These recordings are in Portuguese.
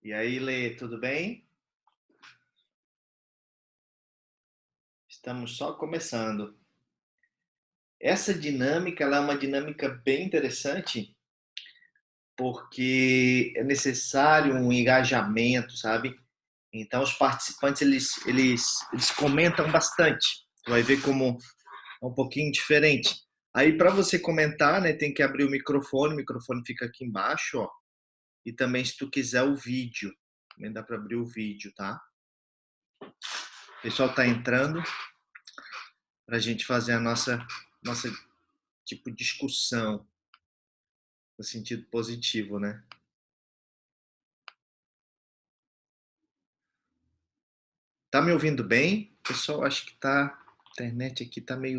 E aí, Lê, tudo bem? Estamos só começando. Essa dinâmica, ela é uma dinâmica bem interessante, porque é necessário um engajamento, sabe? Então, os participantes, eles comentam bastante. Tu vai ver como é um pouquinho diferente. Aí, para você comentar, né, tem que abrir o microfone fica aqui embaixo, ó. E também, se tu quiser, o vídeo. Também dá para abrir o vídeo, tá? O pessoal tá entrando para a gente fazer a nossa tipo discussão no sentido positivo, né? Tá me ouvindo bem? Pessoal, acho que tá a internet aqui tá meio.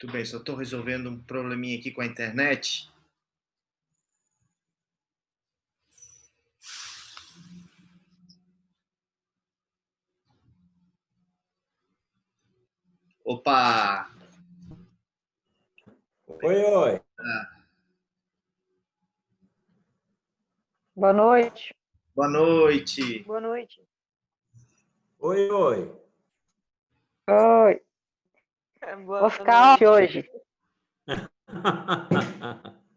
Tudo bem, só tô resolvendo um probleminha aqui com a internet. Opa! Oi, oi. Boa noite. Boa noite. Boa noite. Oi, oi. Oi. Vou ficar off hoje.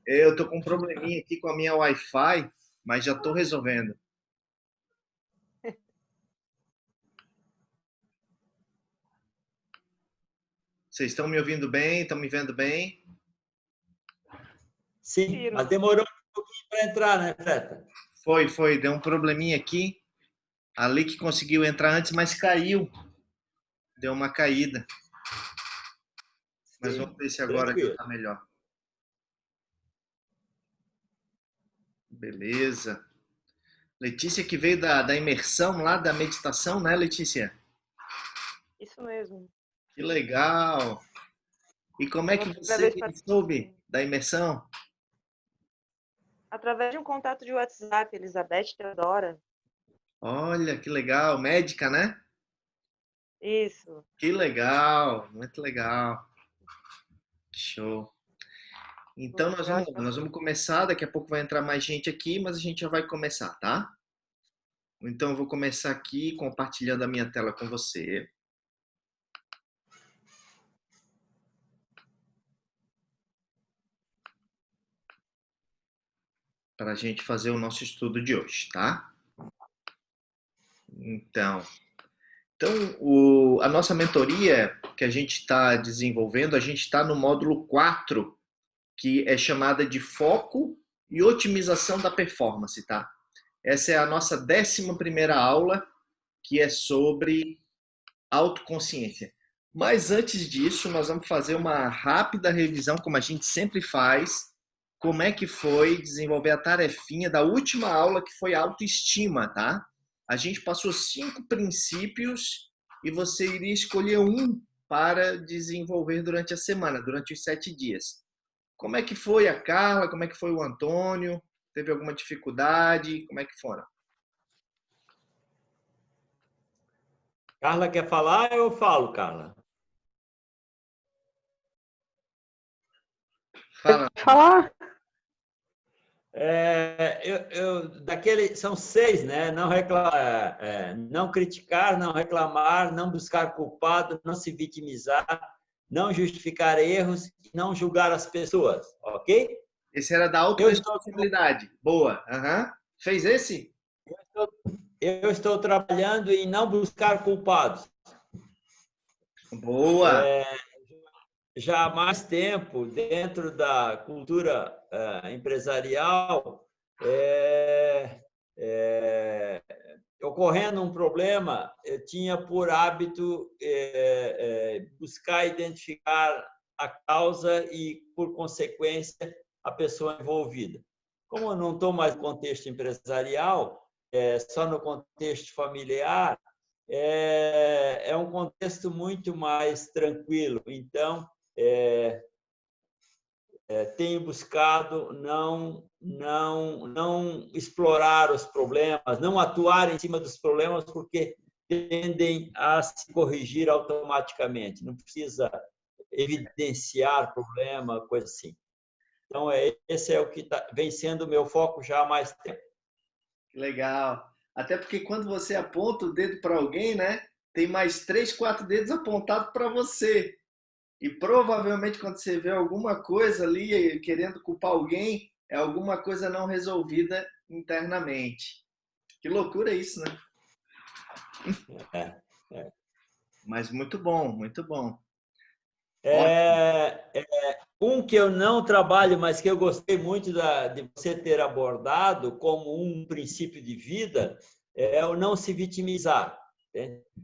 Eu tô com um probleminha aqui com a minha Wi-Fi, mas já tô resolvendo. Vocês estão me ouvindo bem? Estão me vendo bem? Sim, mas demorou um pouquinho para entrar, né, Feta? Foi, deu um probleminha aqui. Ali que conseguiu entrar antes, mas caiu. Deu uma caída. Mas vamos Sim, ver se agora já tranquilo. tá melhor. Beleza. Letícia que veio da imersão lá, da meditação, né, Letícia? Isso mesmo. Que legal! E como é que você soube da imersão? Através de um contato de WhatsApp, Elizabeth Teodora. Olha, que legal. Médica, né? Isso. Que legal, muito legal. Show. Então nós vamos começar, daqui a pouco vai entrar mais gente aqui, mas a gente já vai começar, tá? Então eu vou começar aqui compartilhando a minha tela com você. Para a gente fazer o nosso estudo de hoje, tá? Então, a nossa mentoria que a gente está desenvolvendo, a gente está no módulo 4, que é chamada de foco e otimização da performance, tá? Essa é a nossa 11ª aula, que é sobre autoconsciência. Mas antes disso, nós vamos fazer uma rápida revisão, como a gente sempre faz, como é que foi desenvolver a tarefinha da última aula, que foi autoestima, tá? A gente passou 5 princípios e você iria escolher um para desenvolver durante a semana, durante os 7 dias. Como é que foi a Carla? Como é que foi o Antônio? Teve alguma dificuldade? Como é que foram? Carla quer falar? Eu falo, Carla. Fala. Falar? São 6, né? Não criticar, não reclamar, não buscar culpado, não se vitimizar, não justificar erros e não julgar as pessoas, ok? Esse era da autorresponsabilidade. Boa. Uhum. Fez esse? Eu estou trabalhando em não buscar culpados. Boa. Já há mais tempo, dentro da cultura empresarial, ocorrendo um problema, eu tinha por hábito buscar identificar a causa e, por consequência, a pessoa envolvida. Como eu não estou mais no contexto empresarial, só no contexto familiar, é um contexto muito mais tranquilo. Então, tenho buscado não explorar os problemas, não atuar em cima dos problemas, porque tendem a se corrigir automaticamente. Não precisa evidenciar problema, coisa assim. Então, esse é o que vem sendo o meu foco já há mais tempo. Legal. Até porque quando você aponta o dedo para alguém, né, tem mais 3, 4 dedos apontados para você. E provavelmente quando você vê alguma coisa ali querendo culpar alguém, é alguma coisa não resolvida internamente. Que loucura isso, né? Mas muito bom, muito bom. Um que eu não trabalho, mas que eu gostei muito de você ter abordado como um princípio de vida, é o não se vitimizar.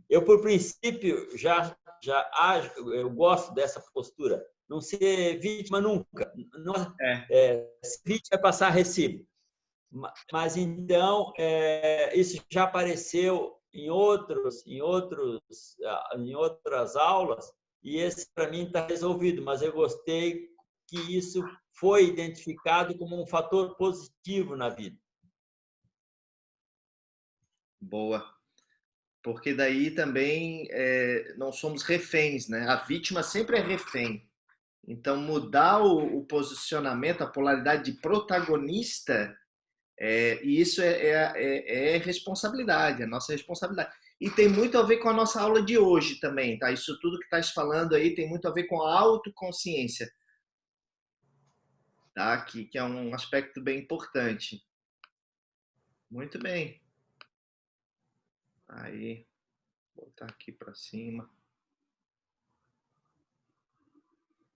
Eu, por princípio, eu gosto dessa postura. Não ser vítima nunca. Não, ser vítima é passar recibo. Mas, então, isso já apareceu em outras aulas, e esse, para mim, está resolvido. Mas eu gostei que isso foi identificado como um fator positivo na vida. Boa. Porque daí também não somos reféns, né? A vítima sempre é refém. Então, mudar o posicionamento, a polaridade de protagonista, e isso é responsabilidade, é nossa responsabilidade. E tem muito a ver com a nossa aula de hoje também, tá? Isso tudo que estás falando aí tem muito a ver com a autoconsciência, tá? Que é um aspecto bem importante. Muito bem. Aí, vou botar aqui para cima.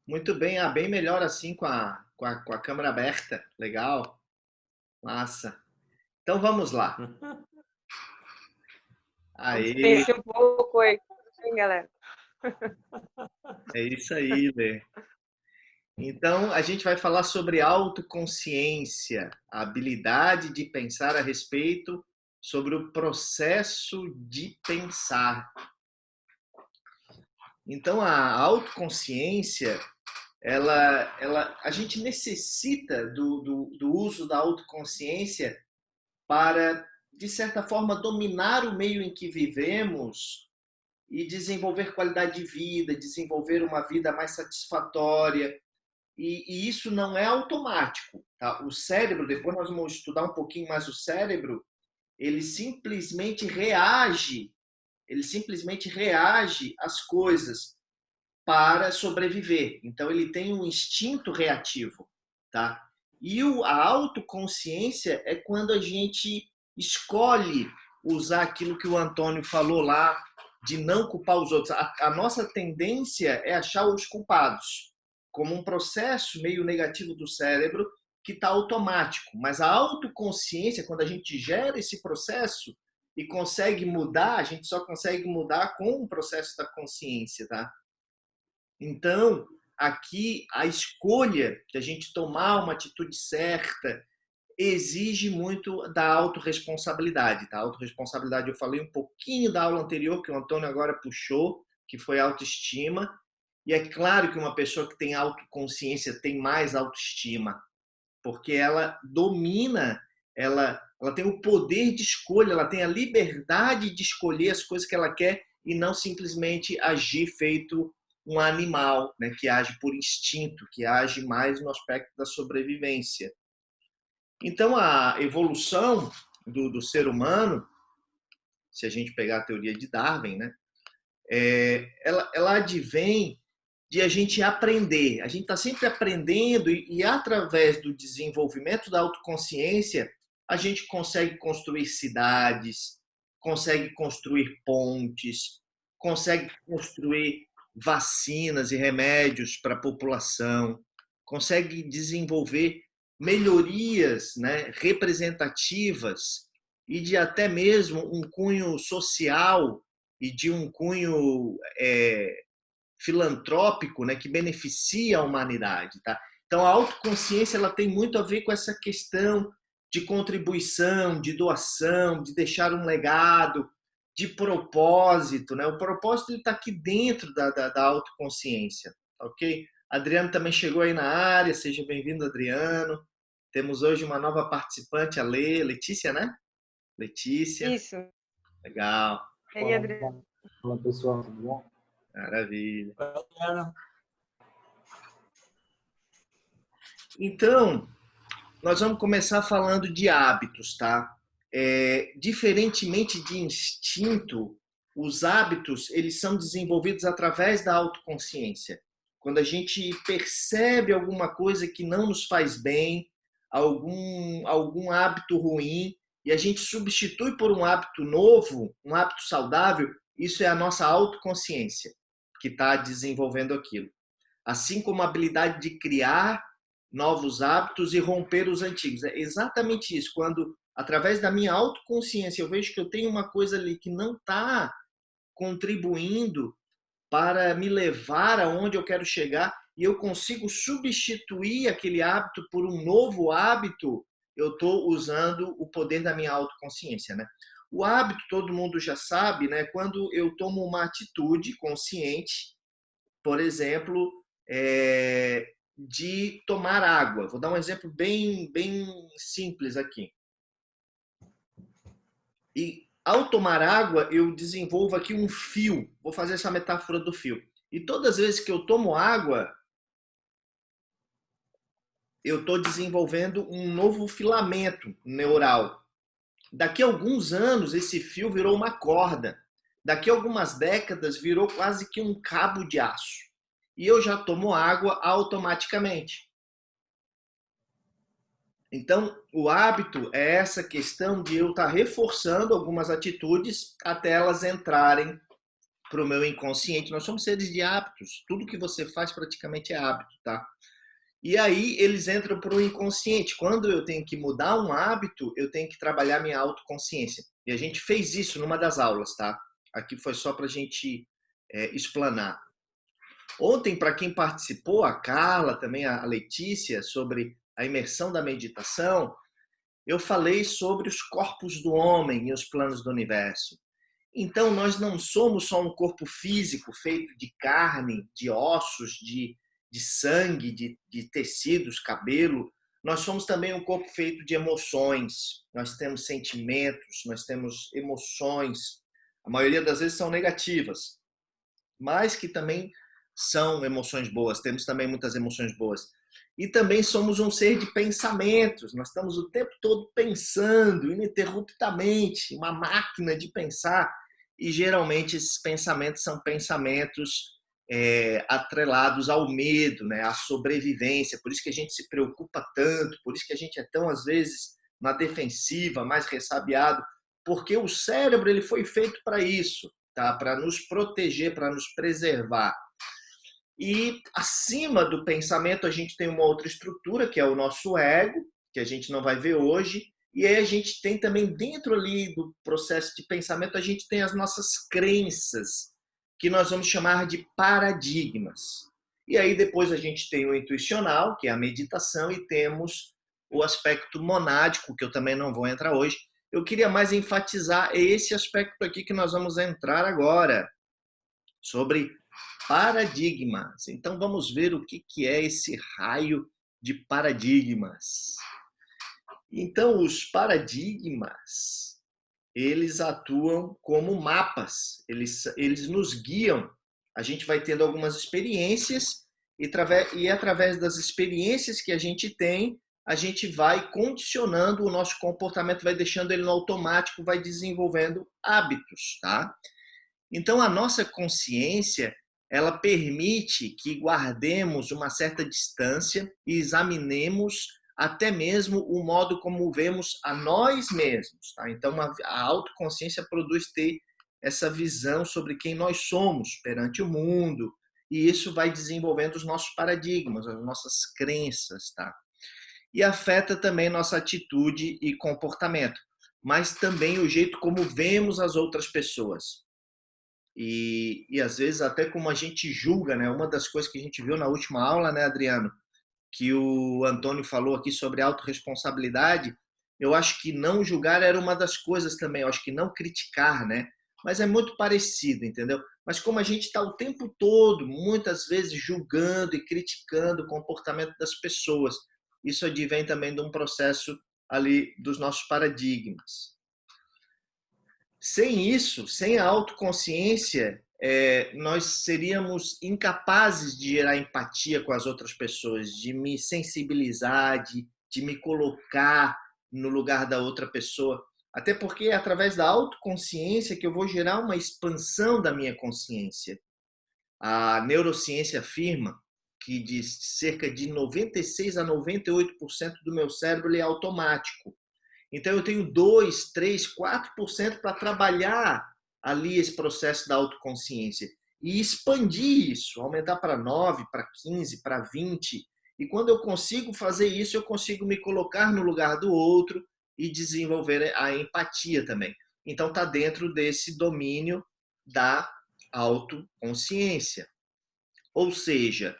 Muito bem, bem melhor assim com a câmera aberta. Legal. Massa. Então vamos lá. Aí. Dispersei um pouco aí, hein, galera? É isso aí, Lê. Então, a gente vai falar sobre autoconsciência, a habilidade de pensar a respeito sobre o processo de pensar. Então, a autoconsciência, a gente necessita do uso da autoconsciência para, de certa forma, dominar o meio em que vivemos e desenvolver qualidade de vida, desenvolver uma vida mais satisfatória. E isso não é automático. Tá? O cérebro, depois nós vamos estudar um pouquinho mais o cérebro, ele simplesmente reage às coisas para sobreviver. Então ele tem um instinto reativo, tá? E a autoconsciência é quando a gente escolhe usar aquilo que o Antônio falou lá, de não culpar os outros. A nossa tendência é achar os culpados, como um processo meio negativo do cérebro que está automático. Mas a autoconsciência, quando a gente gera esse processo e consegue mudar, a gente só consegue mudar com o processo da consciência, tá? Então, aqui, a escolha de a gente tomar uma atitude certa exige muito da autorresponsabilidade. Tá? A autorresponsabilidade, eu falei um pouquinho da aula anterior, que o Antônio agora puxou, que foi autoestima. E é claro que uma pessoa que tem autoconsciência tem mais autoestima, porque ela domina, ela tem o poder de escolha, ela tem a liberdade de escolher as coisas que ela quer e não simplesmente agir feito um animal, né, que age por instinto, que age mais no aspecto da sobrevivência. Então, a evolução do ser humano, se a gente pegar a teoria de Darwin, né, ela advém de a gente aprender. A gente está sempre aprendendo e através do desenvolvimento da autoconsciência, a gente consegue construir cidades, consegue construir pontes, consegue construir vacinas e remédios para a população, consegue desenvolver melhorias, né, representativas e de até mesmo um cunho social e de um cunho filantrópico, né, que beneficia a humanidade, tá? Então, a autoconsciência ela tem muito a ver com essa questão de contribuição, de doação, de deixar um legado, de propósito, né? O propósito está aqui dentro da autoconsciência, ok? Adriano também chegou aí na área, seja bem-vindo, Adriano. Temos hoje uma nova participante, a Letícia, né? Letícia. Isso. Legal. E aí, Adriano? Olá, pessoal, tudo bom? Maravilha. Adriano. Então, nós vamos começar falando de hábitos, tá? Diferentemente de instinto, os hábitos eles são desenvolvidos através da autoconsciência. Quando a gente percebe alguma coisa que não nos faz bem, algum hábito ruim, e a gente substitui por um hábito novo, um hábito saudável, isso é a nossa autoconsciência que está desenvolvendo aquilo. Assim como a habilidade de criar novos hábitos e romper os antigos. É exatamente isso. Quando, através da minha autoconsciência, eu vejo que eu tenho uma coisa ali que não está contribuindo para me levar aonde eu quero chegar e eu consigo substituir aquele hábito por um novo hábito, eu estou usando o poder da minha autoconsciência, né? O hábito, todo mundo já sabe, né? Quando eu tomo uma atitude consciente, por exemplo, de tomar água. Vou dar um exemplo bem simples aqui. E ao tomar água, eu desenvolvo aqui um fio. Vou fazer essa metáfora do fio. E todas as vezes que eu tomo água, eu estou desenvolvendo um novo filamento neural. Daqui a alguns anos, esse fio virou uma corda. Daqui a algumas décadas, virou quase que um cabo de aço. E eu já tomo água automaticamente. Então, o hábito é essa questão de eu estar reforçando algumas atitudes até elas entrarem para o meu inconsciente. Nós somos seres de hábitos. Tudo que você faz praticamente é hábito, tá? E aí eles entram para o inconsciente. Quando eu tenho que mudar um hábito, eu tenho que trabalhar minha autoconsciência. E a gente fez isso numa das aulas, tá? Aqui foi só para a gente explanar. Ontem, para quem participou, a Carla, também a Letícia, sobre a imersão da meditação, eu falei sobre os corpos do homem e os planos do universo. Então, nós não somos só um corpo físico feito de carne, de ossos, de sangue, de tecidos, cabelo. Nós somos também um corpo feito de emoções. Nós temos sentimentos, nós temos emoções. A maioria das vezes são negativas, mas que também são emoções boas. Temos também muitas emoções boas. E também somos um ser de pensamentos. Nós estamos o tempo todo pensando, ininterruptamente, uma máquina de pensar. E geralmente esses pensamentos são pensamentos atrelados ao medo, né? À sobrevivência. Por isso que a gente se preocupa tanto, por isso que a gente é tão, às vezes, na defensiva, mais ressabiado, porque o cérebro ele foi feito para isso, tá? Para nos proteger, para nos preservar. E acima do pensamento a gente tem uma outra estrutura, que é o nosso ego, que a gente não vai ver hoje. E aí a gente tem também dentro ali do processo de pensamento, a gente tem as nossas crenças, que nós vamos chamar de paradigmas. E aí depois a gente tem o intuicional, que é a meditação, e temos o aspecto monádico, que eu também não vou entrar hoje. Eu queria mais enfatizar esse aspecto aqui que nós vamos entrar agora, sobre paradigmas. Então vamos ver o que é esse raio de paradigmas. Então os paradigmas, eles atuam como mapas, eles nos guiam. A gente vai tendo algumas experiências e através das experiências que a gente tem, a gente vai condicionando o nosso comportamento, vai deixando ele no automático, vai desenvolvendo hábitos, tá? Então a nossa consciência, ela permite que guardemos uma certa distância e examinemos até mesmo o modo como vemos a nós mesmos, tá? Então a autoconsciência produz ter essa visão sobre quem nós somos perante o mundo, e isso vai desenvolvendo os nossos paradigmas, as nossas crenças, tá? E afeta também nossa atitude e comportamento. mas também o jeito como vemos as outras pessoas. E às vezes até como a gente julga, né? Uma das coisas que a gente viu na última aula, né, Adriano, que o Antônio falou aqui sobre autorresponsabilidade, eu acho que não julgar era uma das coisas também, eu acho que não criticar, né? Mas é muito parecido, entendeu? Mas como a gente está o tempo todo, muitas vezes, julgando e criticando o comportamento das pessoas, isso advém também de um processo ali dos nossos paradigmas. Sem isso, sem a autoconsciência, nós seríamos incapazes de gerar empatia com as outras pessoas, de me sensibilizar, de me colocar no lugar da outra pessoa. Até porque é através da autoconsciência que eu vou gerar uma expansão da minha consciência. A neurociência afirma que de cerca de 96 a 98% do meu cérebro é automático. Então eu tenho 2, 3, 4% para trabalhar ali esse processo da autoconsciência e expandir isso, aumentar para 9, para 15, para 20. E quando eu consigo fazer isso, eu consigo me colocar no lugar do outro e desenvolver a empatia também. Então está dentro desse domínio da autoconsciência. Ou seja,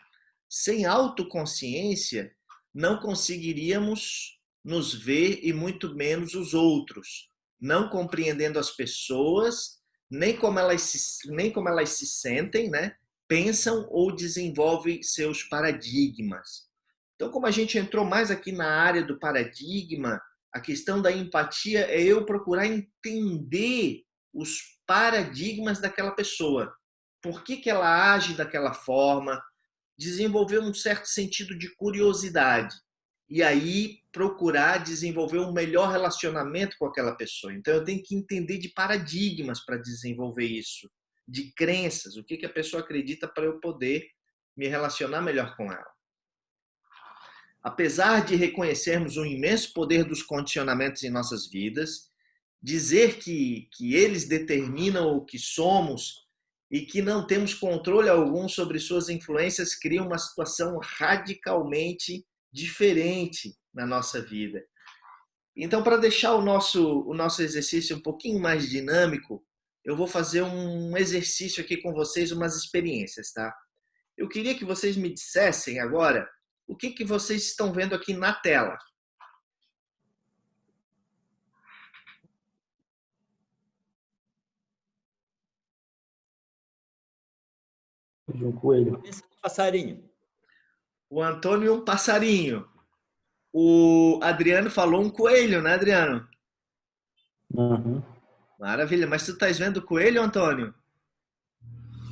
sem autoconsciência, não conseguiríamos nos ver e muito menos os outros, não compreendendo as pessoas, nem como elas se sentem, né? Pensam ou desenvolvem seus paradigmas. Então, como a gente entrou mais aqui na área do paradigma, a questão da empatia é eu procurar entender os paradigmas daquela pessoa. Por que ela age daquela forma? Desenvolver um certo sentido de curiosidade. E aí procurar desenvolver um melhor relacionamento com aquela pessoa. Então eu tenho que entender de paradigmas para desenvolver isso, de crenças, o que a pessoa acredita para eu poder me relacionar melhor com ela. Apesar de reconhecermos o imenso poder dos condicionamentos em nossas vidas, dizer que eles determinam o que somos e que não temos controle algum sobre suas influências cria uma situação radicalmente diferente na nossa vida. Então, para deixar o nosso exercício um pouquinho mais dinâmico, eu vou fazer um exercício aqui com vocês, umas experiências, tá? Eu queria que vocês me dissessem agora o que vocês estão vendo aqui na tela. De um coelho. Passarinho. O Antônio e um passarinho. O Adriano falou um coelho, né, Adriano? Uhum. Maravilha. Mas tu estás vendo o coelho, Antônio?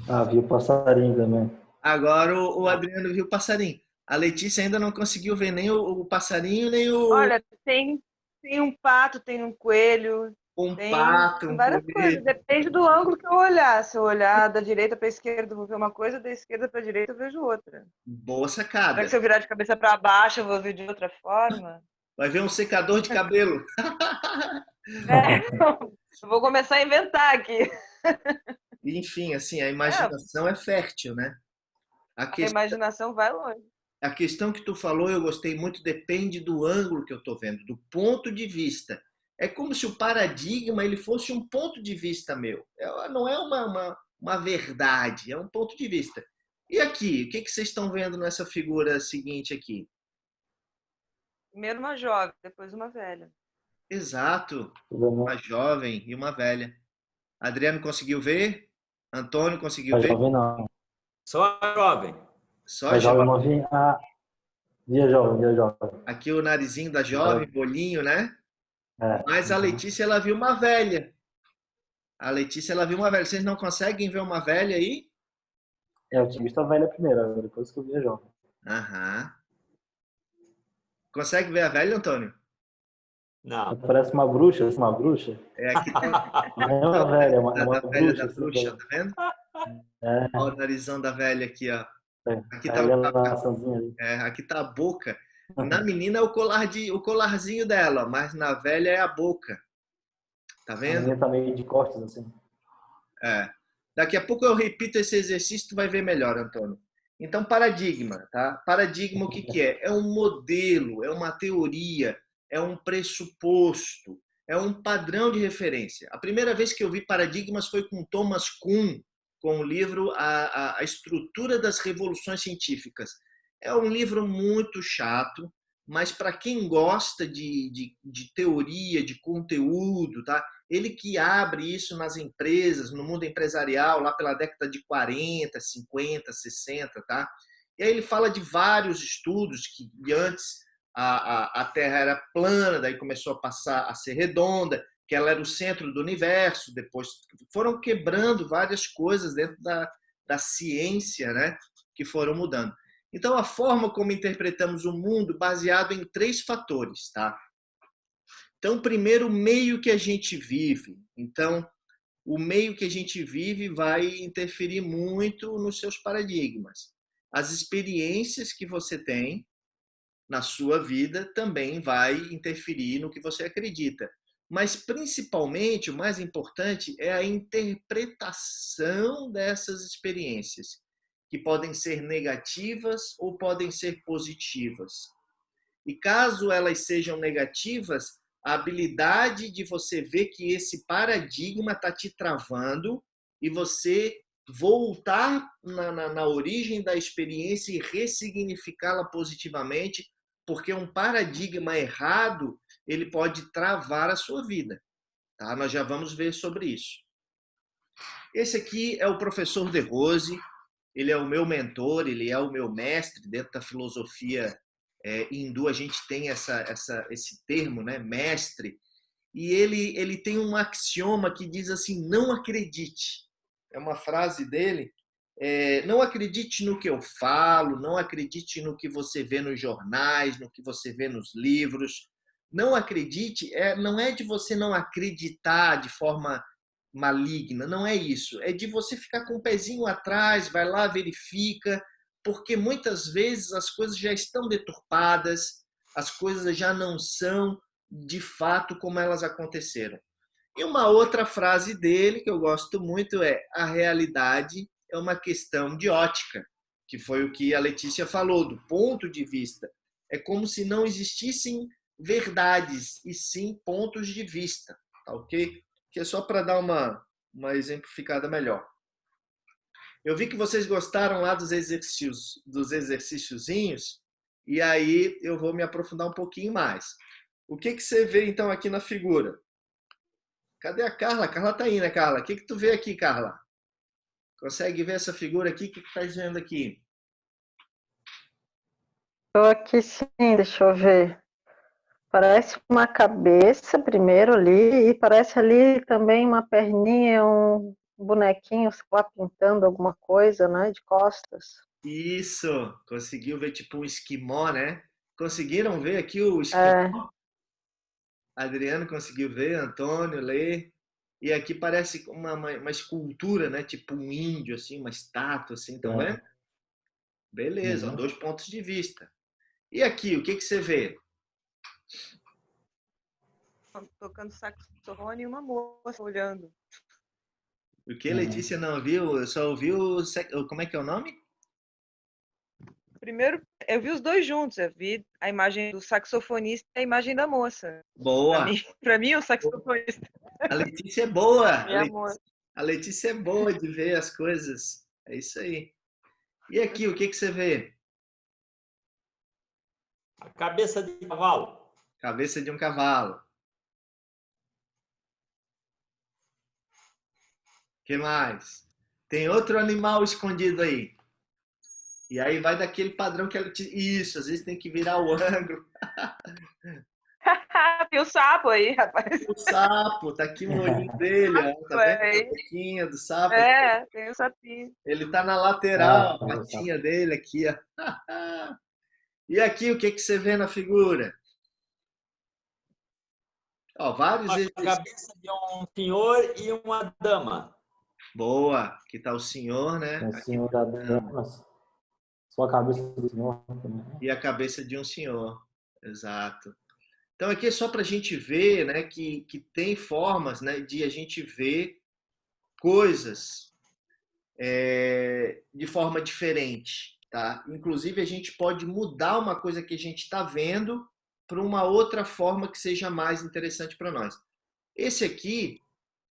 Ah, vi o passarinho também. Agora o Adriano viu o passarinho. A Letícia ainda não conseguiu ver nem o passarinho, nem Olha, tem um pato, tem um coelho, um tem pato, um várias coisas. coelho. Depende do ângulo que eu olhar. Se eu olhar da direita para a esquerda, eu vou ver uma coisa, da esquerda para a direita, eu vejo outra. Boa Será sacada. que se eu virar de cabeça para baixo, eu vou ver de outra forma? Vai ver um secador de cabelo. Eu vou começar a inventar aqui. Enfim, assim, a imaginação é fértil, né? A imaginação vai longe. A questão que tu falou, eu gostei muito, depende do ângulo que eu estou vendo, do ponto de vista. É como se o paradigma ele fosse um ponto de vista meu. Não é uma verdade, é um ponto de vista. E aqui, o que vocês estão vendo nessa figura seguinte aqui? Primeiro uma jovem, depois uma velha. Exato, uma jovem e uma velha. Adriano conseguiu ver? Antônio conseguiu A ver? jovem não. Só a jovem. Só A jovem jovem. não vi. Ah, vi a jovem. Aqui o narizinho da jovem, bolinho, né? É. Mas a Letícia, ela viu uma velha. A Letícia, ela viu uma velha. Vocês não conseguem ver uma velha aí? Eu tinha visto a velha primeiro, depois que eu vi a jovem. Aham. Consegue ver a velha, Antônio? Não. Parece uma bruxa, uma bruxa. É aqui tá Não é uma velha, é uma da velha da bruxa. bruxa, tá vendo? É, Olha o narizão da velha aqui, ó. Aqui a tá, alienaçãozinha ali. aqui tá a boca. Na menina é o colarzinho dela, mas na velha é a boca. Tá A vendo? menina tá meio de costas, assim. É. Daqui a pouco eu repito esse exercício, tu vai ver melhor, Antônio. Então, paradigma, tá? Paradigma, o que é? É um modelo, é uma teoria, é um pressuposto, é um padrão de referência. A primeira vez que eu vi paradigmas foi com Thomas Kuhn, com o livro A Estrutura das Revoluções Científicas. É um livro muito chato, mas para quem gosta de teoria, de conteúdo, tá? Ele que abre isso nas empresas, no mundo empresarial, lá pela década de 40, 50, 60, tá? E aí ele fala de vários estudos que antes a Terra era plana, daí começou a passar a ser redonda, que ela era o centro do universo, depois foram quebrando várias coisas dentro da ciência, né? Que foram mudando. Então, a forma como interpretamos o mundo baseado em 3 fatores, tá? Então, primeiro, o meio que a gente vive. Então, o meio que a gente vive vai interferir muito nos seus paradigmas. As experiências que você tem na sua vida também vai interferir no que você acredita. Mas, principalmente, o mais importante é a interpretação dessas experiências, que podem ser negativas ou podem ser positivas. E caso elas sejam negativas, a habilidade de você ver que esse paradigma está te travando e você voltar na origem da experiência e ressignificá-la positivamente, porque um paradigma errado ele pode travar a sua vida. Tá? Nós já vamos ver sobre isso. Esse aqui é o professor De Rose. Ele é o meu mentor, ele é o meu mestre dentro da filosofia hindu. A gente tem esse termo, né, mestre, e ele tem um axioma que diz assim: não acredite. É uma frase dele. Não acredite no que eu falo, não acredite no que você vê nos jornais, no que você vê nos livros. Não acredite, não é de você não acreditar de forma maligna, não é isso. É de você ficar com o pezinho atrás, vai lá, verifica, porque muitas vezes as coisas já estão deturpadas, as coisas já não são de fato como elas aconteceram. E uma outra frase dele que eu gosto muito é: a realidade é uma questão de ótica, que foi o que a Letícia falou, do ponto de vista. É como se não existissem verdades, e sim pontos de vista, tá ok? Que é só para dar uma exemplificada melhor. Eu vi que vocês gostaram lá dos exercíciozinhos, e aí eu vou me aprofundar um pouquinho mais. O que você vê então aqui na figura? Cadê a Carla? A Carla tá aí, né, Carla? O que tu vê aqui, Carla? Consegue ver essa figura aqui? O que tá dizendo aqui? Estou aqui sim, deixa eu ver. Parece uma cabeça primeiro ali, e parece ali também uma perninha, um bonequinho, sei lá, pintando alguma coisa, né, de costas. Isso! Conseguiu ver tipo um esquimó, né? Conseguiram ver aqui o esquimó? Adriano conseguiu ver, Antônio, Lê. E aqui parece uma escultura, né? Tipo um índio, assim, uma estátua, assim, estão vendo? Beleza, 2 pontos de vista. E aqui, o que você vê? Tocando saxofone e uma moça olhando. O que Letícia não viu? Só ouviu. Como é que é o nome? Primeiro, eu vi os dois juntos. Eu vi a imagem do saxofonista e a imagem da moça. Boa! Para mim, o saxofonista. A Letícia é boa! A Letícia é boa de ver as coisas. É isso aí. E aqui, o que você vê? A cabeça de cavalo. Cabeça de um cavalo. O que mais? Tem outro animal escondido aí. E aí vai daquele padrão que ela... Isso, às vezes tem que virar o ângulo. Tem o sapo aí, rapaz. O sapo, tá aqui o olhinho dele, ó. Tá vendo a boquinha do sapo? Tem o sapinho. Ele tá na lateral, a patinha dele aqui, ó. E aqui, o que você vê na figura? Ó, vários A cabeça de um senhor e uma dama. Boa, aqui tá o senhor, né? O senhor da dama. Só a cabeça do senhor também. E a cabeça de um senhor, exato. Então aqui é só para a gente ver, né, que tem formas, né, de a gente ver coisas de forma diferente, tá? Inclusive a gente pode mudar uma coisa que a gente está vendo para uma outra forma que seja mais interessante para nós. Esse aqui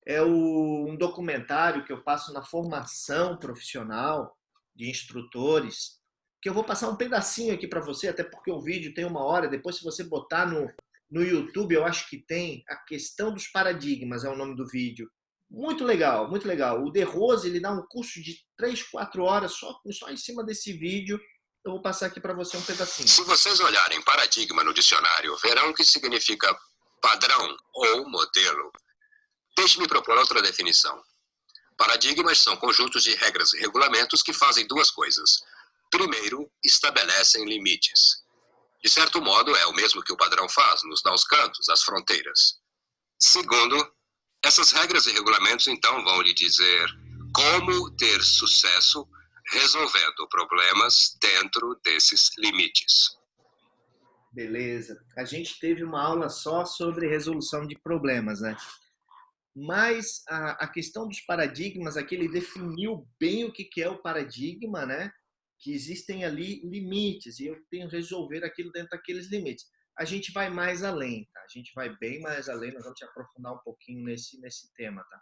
é um documentário que eu passo na formação profissional de instrutores, que eu vou passar um pedacinho aqui para você, até porque o vídeo tem 1 hora. Depois, se você botar no YouTube, eu acho que tem a questão dos paradigmas, é o nome do vídeo. Muito legal, muito legal. O De Rose, ele dá um curso de 3, 4 horas só em cima desse vídeo. Eu vou passar aqui para você um pedacinho. Se vocês olharem paradigma no dicionário, verão que significa padrão ou modelo. Deixe-me propor outra definição. Paradigmas são conjuntos de regras e regulamentos que fazem 2 coisas. Primeiro, estabelecem limites. De certo modo, é o mesmo que o padrão faz, nos dá os cantos, as fronteiras. Segundo, essas regras e regulamentos então vão lhe dizer como ter sucesso resolvendo problemas dentro desses limites. Beleza. A gente teve uma aula só sobre resolução de problemas, né? Mas a questão dos paradigmas, aqui ele definiu bem o que é o paradigma, né? Que existem ali limites e eu tenho que resolver aquilo dentro daqueles limites. A gente vai mais além, tá? A gente vai bem mais além, nós vamos te aprofundar um pouquinho nesse tema, tá?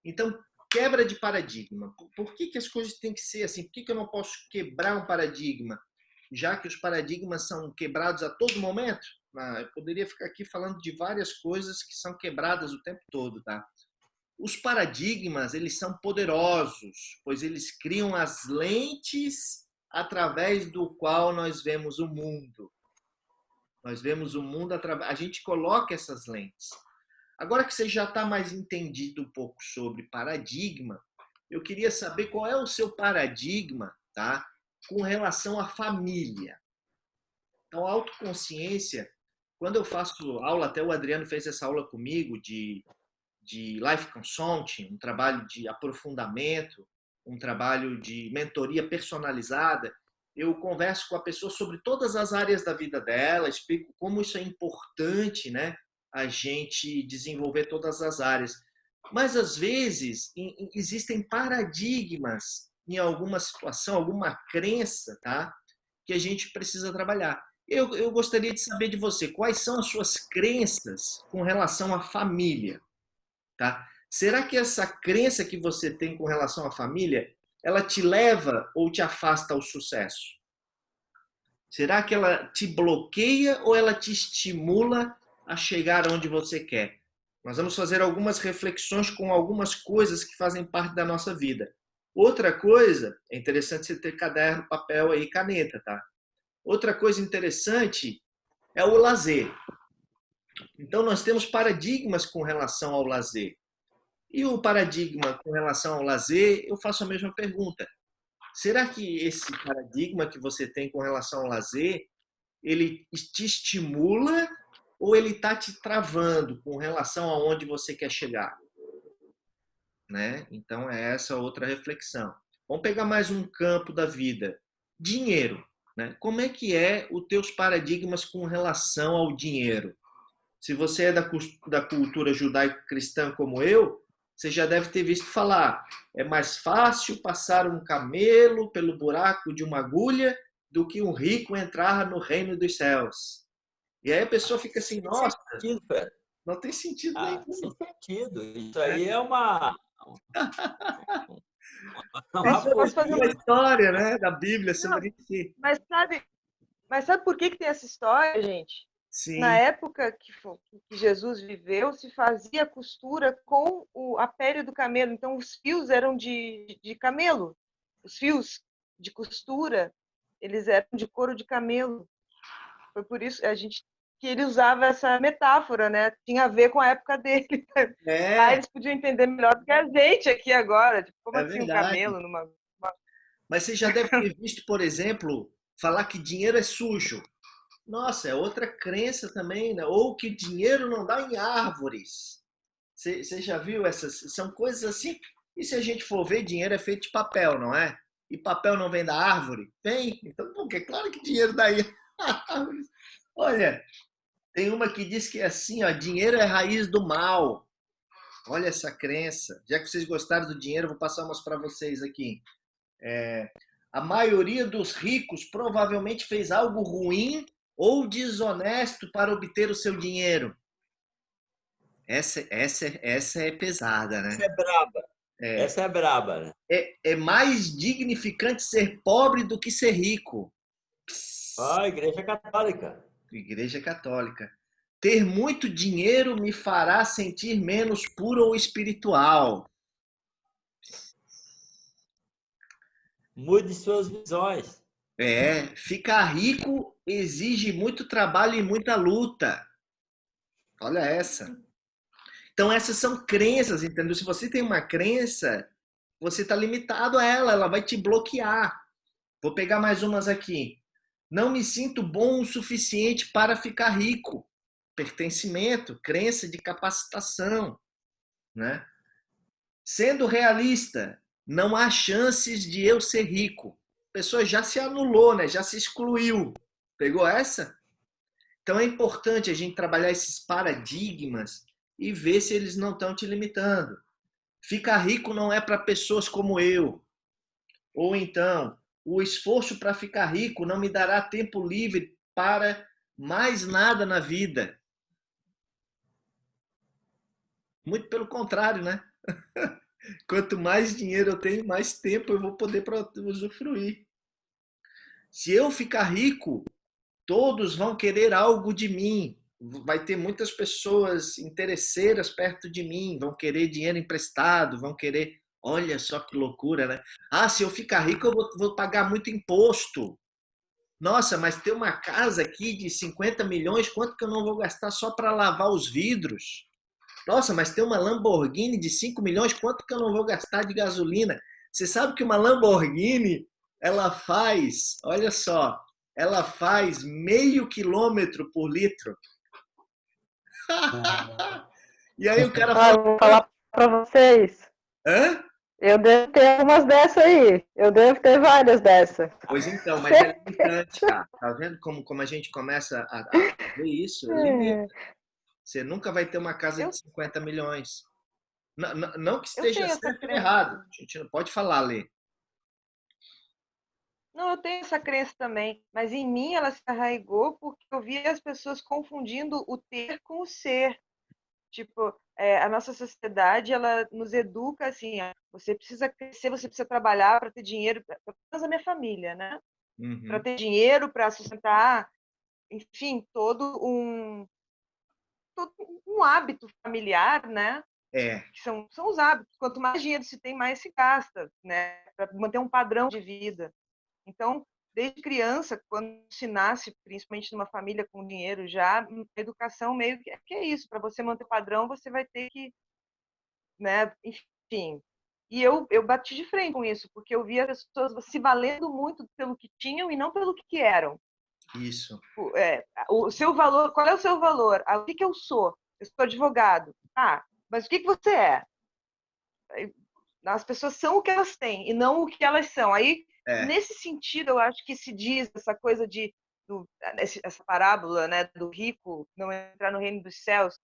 Então, quebra de paradigma. Por que as coisas têm que ser assim? Por que eu não posso quebrar um paradigma? Já que os paradigmas são quebrados a todo momento? Eu poderia ficar aqui falando de várias coisas que são quebradas o tempo todo, tá? Os paradigmas, eles são poderosos, pois eles criam as lentes através do qual nós vemos o mundo. Nós vemos o mundo através... A gente coloca essas lentes. Agora que você já está mais entendido um pouco sobre paradigma, eu queria saber qual é o seu paradigma, tá? Com relação à família. Então, a autoconsciência, quando eu faço aula, até o Adriano fez essa aula comigo de Life Consulting, um trabalho de aprofundamento, um trabalho de mentoria personalizada, eu converso com a pessoa sobre todas as áreas da vida dela, explico como isso é importante, né? A gente desenvolver todas as áreas. Mas, às vezes, existem paradigmas em alguma situação, alguma crença, tá? Que a gente precisa trabalhar. Eu gostaria de saber de você, quais são as suas crenças com relação à família, tá? Será que essa crença que você tem com relação à família, ela te leva ou te afasta ao sucesso? Será que ela te bloqueia ou ela te estimula a chegar onde você quer? Nós vamos fazer algumas reflexões com algumas coisas que fazem parte da nossa vida. Outra coisa, é interessante você ter caderno, papel e caneta, tá? Outra coisa interessante é o lazer. Então, nós temos paradigmas com relação ao lazer. E o paradigma com relação ao lazer, eu faço a mesma pergunta. Será que esse paradigma que você tem com relação ao lazer, ele te estimula ou ele está te travando com relação a onde você quer chegar? Né? Então, é essa outra reflexão. Vamos pegar mais um campo da vida. Dinheiro. Né? Como é que é os teus paradigmas com relação ao dinheiro? Se você é da cultura judaico-cristã como eu, você já deve ter visto falar, é mais fácil passar um camelo pelo buraco de uma agulha do que um rico entrar no reino dos céus. E aí a pessoa fica assim, nossa, não tem sentido nenhum. Tem sentido. Isso aí é uma história, né, da Bíblia sobre isso. Mas sabe por que tem essa história, gente? Sim. Na época que Jesus viveu, se fazia costura com a pele do camelo. Então, os fios eram de camelo. Os fios de costura, eles eram de couro de camelo. Foi por isso que ele usava essa metáfora, né? Tinha a ver com a época dele. Aí eles podiam entender melhor do que a gente aqui agora. Tipo, como assim um camelo numa... Mas você já deve ter visto, por exemplo, falar que dinheiro é sujo. Nossa, é outra crença também, né? Ou que dinheiro não dá em árvores. Você já viu essas? São coisas assim. E se a gente for ver, dinheiro é feito de papel, não é? E papel não vem da árvore? Vem. Então, é claro que dinheiro dá em árvores. Olha, tem uma que diz que é assim, ó, dinheiro é raiz do mal. Olha essa crença. Já que vocês gostaram do dinheiro, eu vou passar umas para vocês aqui. A maioria dos ricos provavelmente fez algo ruim ou desonesto para obter o seu dinheiro. Essa é pesada, Essa né? é braba. É, Essa é braba, né? é mais dignificante ser pobre do que ser rico. Ó, a Igreja Católica. Igreja Católica. Ter muito dinheiro me fará sentir menos puro ou espiritual. Mude suas visões. Ficar rico exige muito trabalho e muita luta. Olha essa. Então essas são crenças, entendeu? Se você tem uma crença, você está limitado a ela, ela vai te bloquear. Vou pegar mais umas aqui. Não me sinto bom o suficiente para ficar rico. Pertencimento, crença de capacitação, né? Sendo realista, não há chances de eu ser rico. A pessoa já se anulou, né? Já se excluiu. Pegou essa? Então é importante a gente trabalhar esses paradigmas e ver se eles não estão te limitando. Ficar rico não é para pessoas como eu. Ou então, o esforço para ficar rico não me dará tempo livre para mais nada na vida. Muito pelo contrário, né? Quanto mais dinheiro eu tenho, mais tempo eu vou poder usufruir. Se eu ficar rico, todos vão querer algo de mim. Vai ter muitas pessoas interesseiras perto de mim, vão querer dinheiro emprestado, vão querer. Olha só que loucura, né? Ah, se eu ficar rico, eu vou pagar muito imposto. Nossa, mas ter uma casa aqui de 50 milhões, quanto que eu não vou gastar só para lavar os vidros? Nossa, mas ter uma Lamborghini de 5 milhões, quanto que eu não vou gastar de gasolina? Você sabe que uma Lamborghini, ela faz, olha só, ela faz meio quilômetro por litro. E aí o cara Eu fala, vou falar para vocês. hã? Eu devo ter algumas dessas aí. Eu devo ter várias dessas. Pois então, mas é limitante, cara. Tá vendo como a gente começa a ver isso? Limita. Você nunca vai ter uma casa Eu, de 50 milhões. Não, não que eu esteja tenho essa certo ou crença. errado. A gente não pode falar, Lê. Não, eu tenho essa crença também, mas em mim ela se arraigou porque eu via as pessoas confundindo o ter com o ser. Tipo, a nossa sociedade, ela nos educa assim, você precisa crescer, você precisa trabalhar para ter dinheiro, para a minha família, né? Para Uhum. ter dinheiro, para sustentar, enfim, todo um hábito familiar, né? É, Que são os hábitos. Quanto mais dinheiro se tem, mais se gasta, né? Para manter um padrão de vida. Então, desde criança, quando se nasce, principalmente numa família com dinheiro já, a educação meio que é isso. Para você manter padrão, você vai ter que, né? Enfim. E eu bati de frente com isso, porque eu via as pessoas se valendo muito pelo que tinham e não pelo que eram. isso. O seu valor, qual é o seu valor? O que eu sou? Eu sou advogado. Ah, mas o que você é? As pessoas são o que elas têm e não o que elas são. Aí, É, nesse sentido, eu acho que se diz essa coisa essa parábola, né, do rico não entrar no reino dos céus,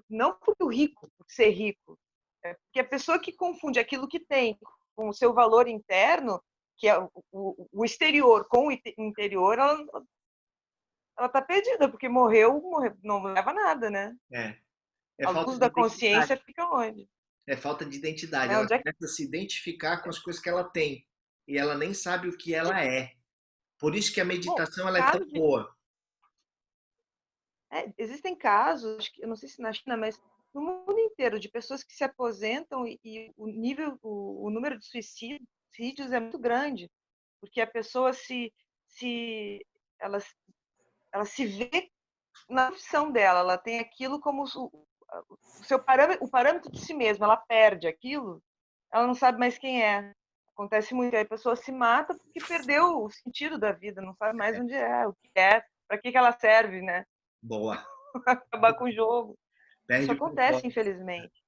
não porque o rico, por ser rico, é porque a pessoa que confunde aquilo que tem com o seu valor interno, que é o exterior com o interior, ela está perdida, porque morreu, não leva nada, né? é. É A falta luz de da consciência identidade. fica onde? É falta de identidade. Né? Ela Onde é que... começa a se identificar com as coisas que ela tem. E ela nem sabe o que ela é. Por isso que a Bom, meditação ela é tão caso de boa. existem casos, acho que eu não sei se na China, mas no mundo inteiro, de pessoas que se aposentam e o número de suicídios é muito grande, porque a pessoa se ela, ela se vê na profissão dela, ela tem aquilo como o seu parâmetro, o parâmetro de si mesma, ela perde aquilo, ela não sabe mais quem é. Acontece muito, aí a pessoa se mata porque perdeu o sentido da vida, não sabe mais onde é, o que é, para que ela serve, né? Boa. Acabar com o jogo. Isso Perde o acontece, propósito. infelizmente.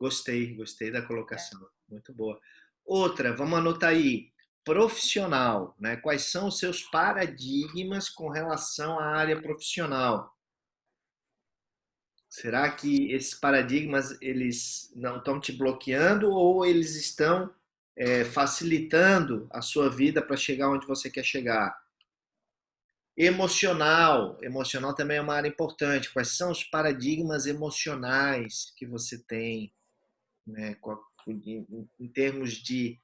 Gostei da colocação. Muito boa. Outra, vamos anotar aí. Profissional, né? Quais são os seus paradigmas com relação à área profissional? Será que esses paradigmas eles não estão te bloqueando ou eles estão facilitando a sua vida para chegar onde você quer chegar? Emocional. Emocional também é uma área importante. Quais são os paradigmas emocionais que você tem, né? Em termos de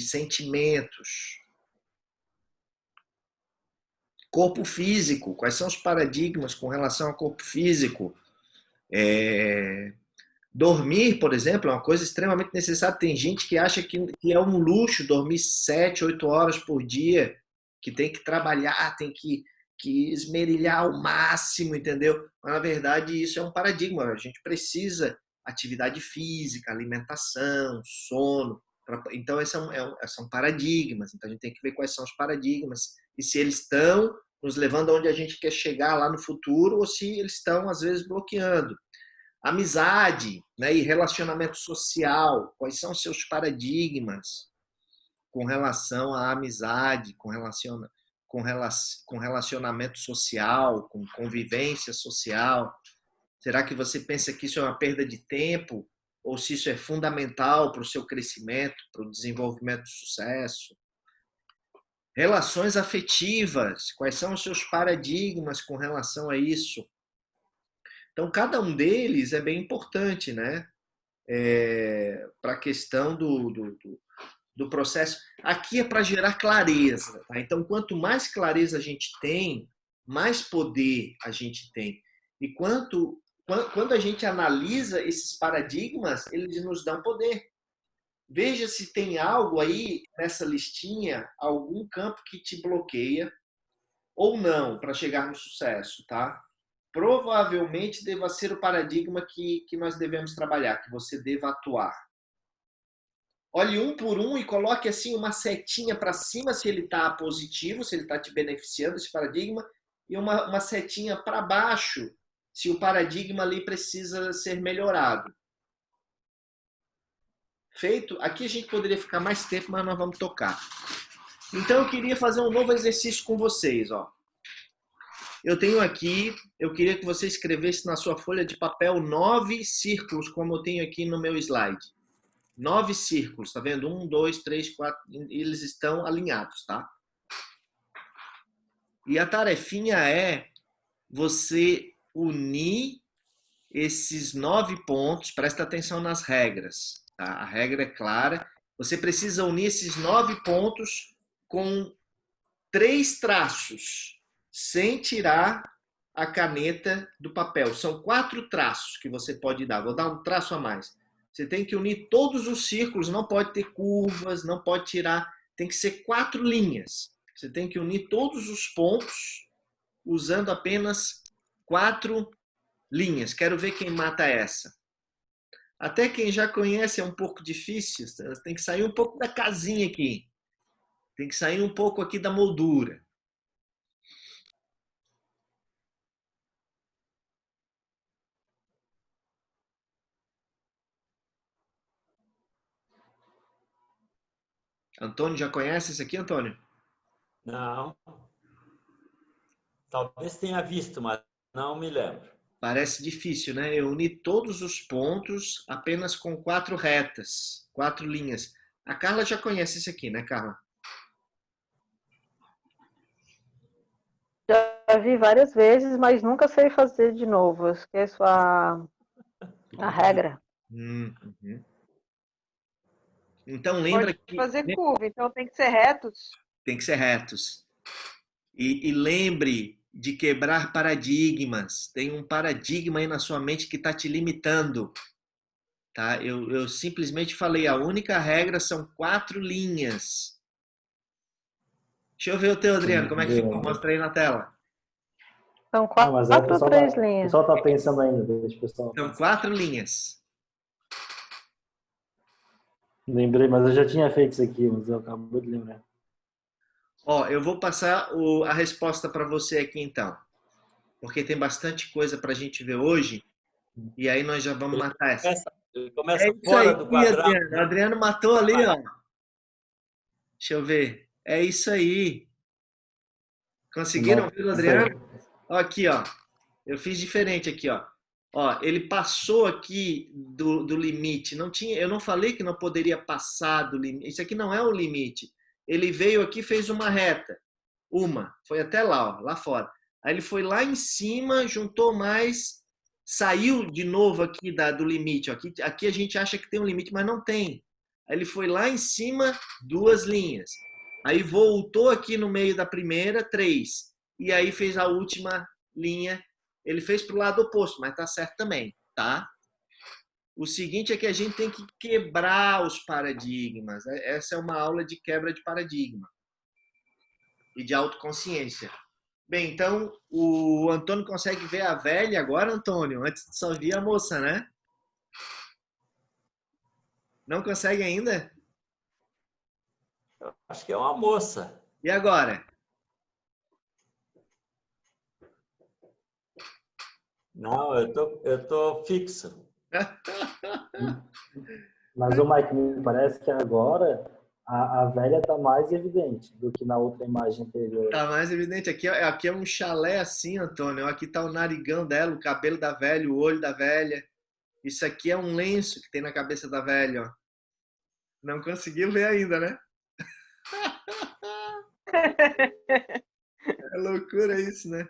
sentimentos? Corpo físico. Quais são os paradigmas com relação ao corpo físico? Dormir, por exemplo, é uma coisa extremamente necessária. Tem gente que acha que é um luxo dormir 7, 8 horas por dia, que tem que trabalhar, tem que esmerilhar ao máximo, entendeu? Mas, na verdade, isso é um paradigma. A gente precisa atividade física, alimentação, sono. Então, esses são paradigmas. Então, a gente tem que ver quais são os paradigmas e se eles estão nos levando aonde a gente quer chegar lá no futuro ou se eles estão, às vezes, bloqueando. Amizade, né, e relacionamento social. Quais são os seus paradigmas com relação à amizade, com relacionamento social, com convivência social? Será que você pensa que isso é uma perda de tempo ou se isso é fundamental para o seu crescimento, para o desenvolvimento de sucesso? Relações afetivas, quais são os seus paradigmas com relação a isso? Então, cada um deles é bem importante, né? Para a questão do processo. Aqui é para gerar clareza. Tá? Então, quanto mais clareza a gente tem, mais poder a gente tem. E quando a gente analisa esses paradigmas, eles nos dão poder. Veja se tem algo aí nessa listinha, algum campo que te bloqueia ou não para chegar no sucesso, tá? Provavelmente deva ser o paradigma que nós devemos trabalhar, que você deva atuar. Olhe um por um e coloque assim uma setinha para cima se ele está positivo, se ele está te beneficiando, esse paradigma, e uma setinha para baixo se o paradigma ali precisa ser melhorado. Feito? Aqui a gente poderia ficar mais tempo, mas nós vamos tocar. Então eu queria fazer um novo exercício com vocês, ó. Eu tenho aqui, eu queria que você escrevesse na sua folha de papel 9 círculos, como eu tenho aqui no meu slide. 9 círculos, tá vendo? 1, 2, 3, 4, eles estão alinhados, tá? E a tarefinha é você unir esses 9 pontos, presta atenção nas regras, tá? A regra é clara. Você precisa unir esses 9 pontos com 3 traços, sem tirar a caneta do papel. São 4 traços que você pode dar. Vou dar um traço a mais. Você tem que unir todos os círculos, não pode ter curvas, não pode tirar. Tem que ser 4 linhas. Você tem que unir todos os pontos usando apenas 4 linhas. Quero ver quem mata essa. Até quem já conhece é um pouco difícil. Tem que sair um pouco da casinha aqui. Tem que sair um pouco aqui da moldura. Antônio, já conhece esse aqui, Antônio? Não. Talvez tenha visto, mas não me lembro. Parece difícil, né? Eu uni todos os pontos apenas com 4 retas, 4 linhas. A Carla já conhece esse aqui, né, Carla? Já vi várias vezes, mas nunca sei fazer de novo. Eu esqueço a regra. Uhum. Então, lembra Pode que fazer curva, então tem que ser retos. tem que ser retos. E lembre de quebrar paradigmas. Tem um paradigma aí na sua mente que está te limitando. Tá? Eu simplesmente falei, a única regra são 4 linhas. Deixa eu ver o teu, Adriano, como é que ficou? Mostra aí na tela. São 4 ou 3 linhas. O pessoal está pensando ainda. Deixa o pessoal. São 4 linhas. Lembrei, mas eu já tinha feito isso aqui, mas eu acabo de lembrar. Ó, eu vou passar a resposta para você aqui então. Porque tem bastante coisa para a gente ver hoje. E aí nós já vamos matar essa. Ele começa É isso fora aí, do quadrado. Adriano. O Adriano matou ali, ó. Deixa eu ver. É isso aí. Conseguiram ver o Adriano? Ó, aqui, ó. Eu fiz diferente aqui, ó. Ó, ele passou aqui do limite. Eu não falei que não poderia passar do limite. Isso aqui não é o limite. Ele veio aqui e fez uma reta. Foi até lá, ó, lá fora. Aí ele foi lá em cima, juntou mais, saiu de novo aqui do limite. Aqui a gente acha que tem um limite, mas não tem. Aí ele foi lá em cima, 2 linhas. Aí voltou aqui no meio da primeira, 3. E aí fez a última linha. Ele fez para o lado oposto, mas tá certo também, tá? O seguinte é que a gente tem que quebrar os paradigmas. Essa é uma aula de quebra de paradigma e de autoconsciência. Bem, então o Antônio consegue ver a velha agora, Antônio? Antes só via a moça, né? Não consegue ainda? Acho que é uma moça. E agora? Não, eu tô fixo. Mas o Mike, me parece que agora a velha tá mais evidente do que na outra imagem anterior. Tá mais evidente. Aqui é um chalé assim, Antônio. Aqui tá o narigão dela, o cabelo da velha, o olho da velha. Isso aqui é um lenço que tem na cabeça da velha, ó. Não conseguiu ver ainda, né? É loucura isso, né?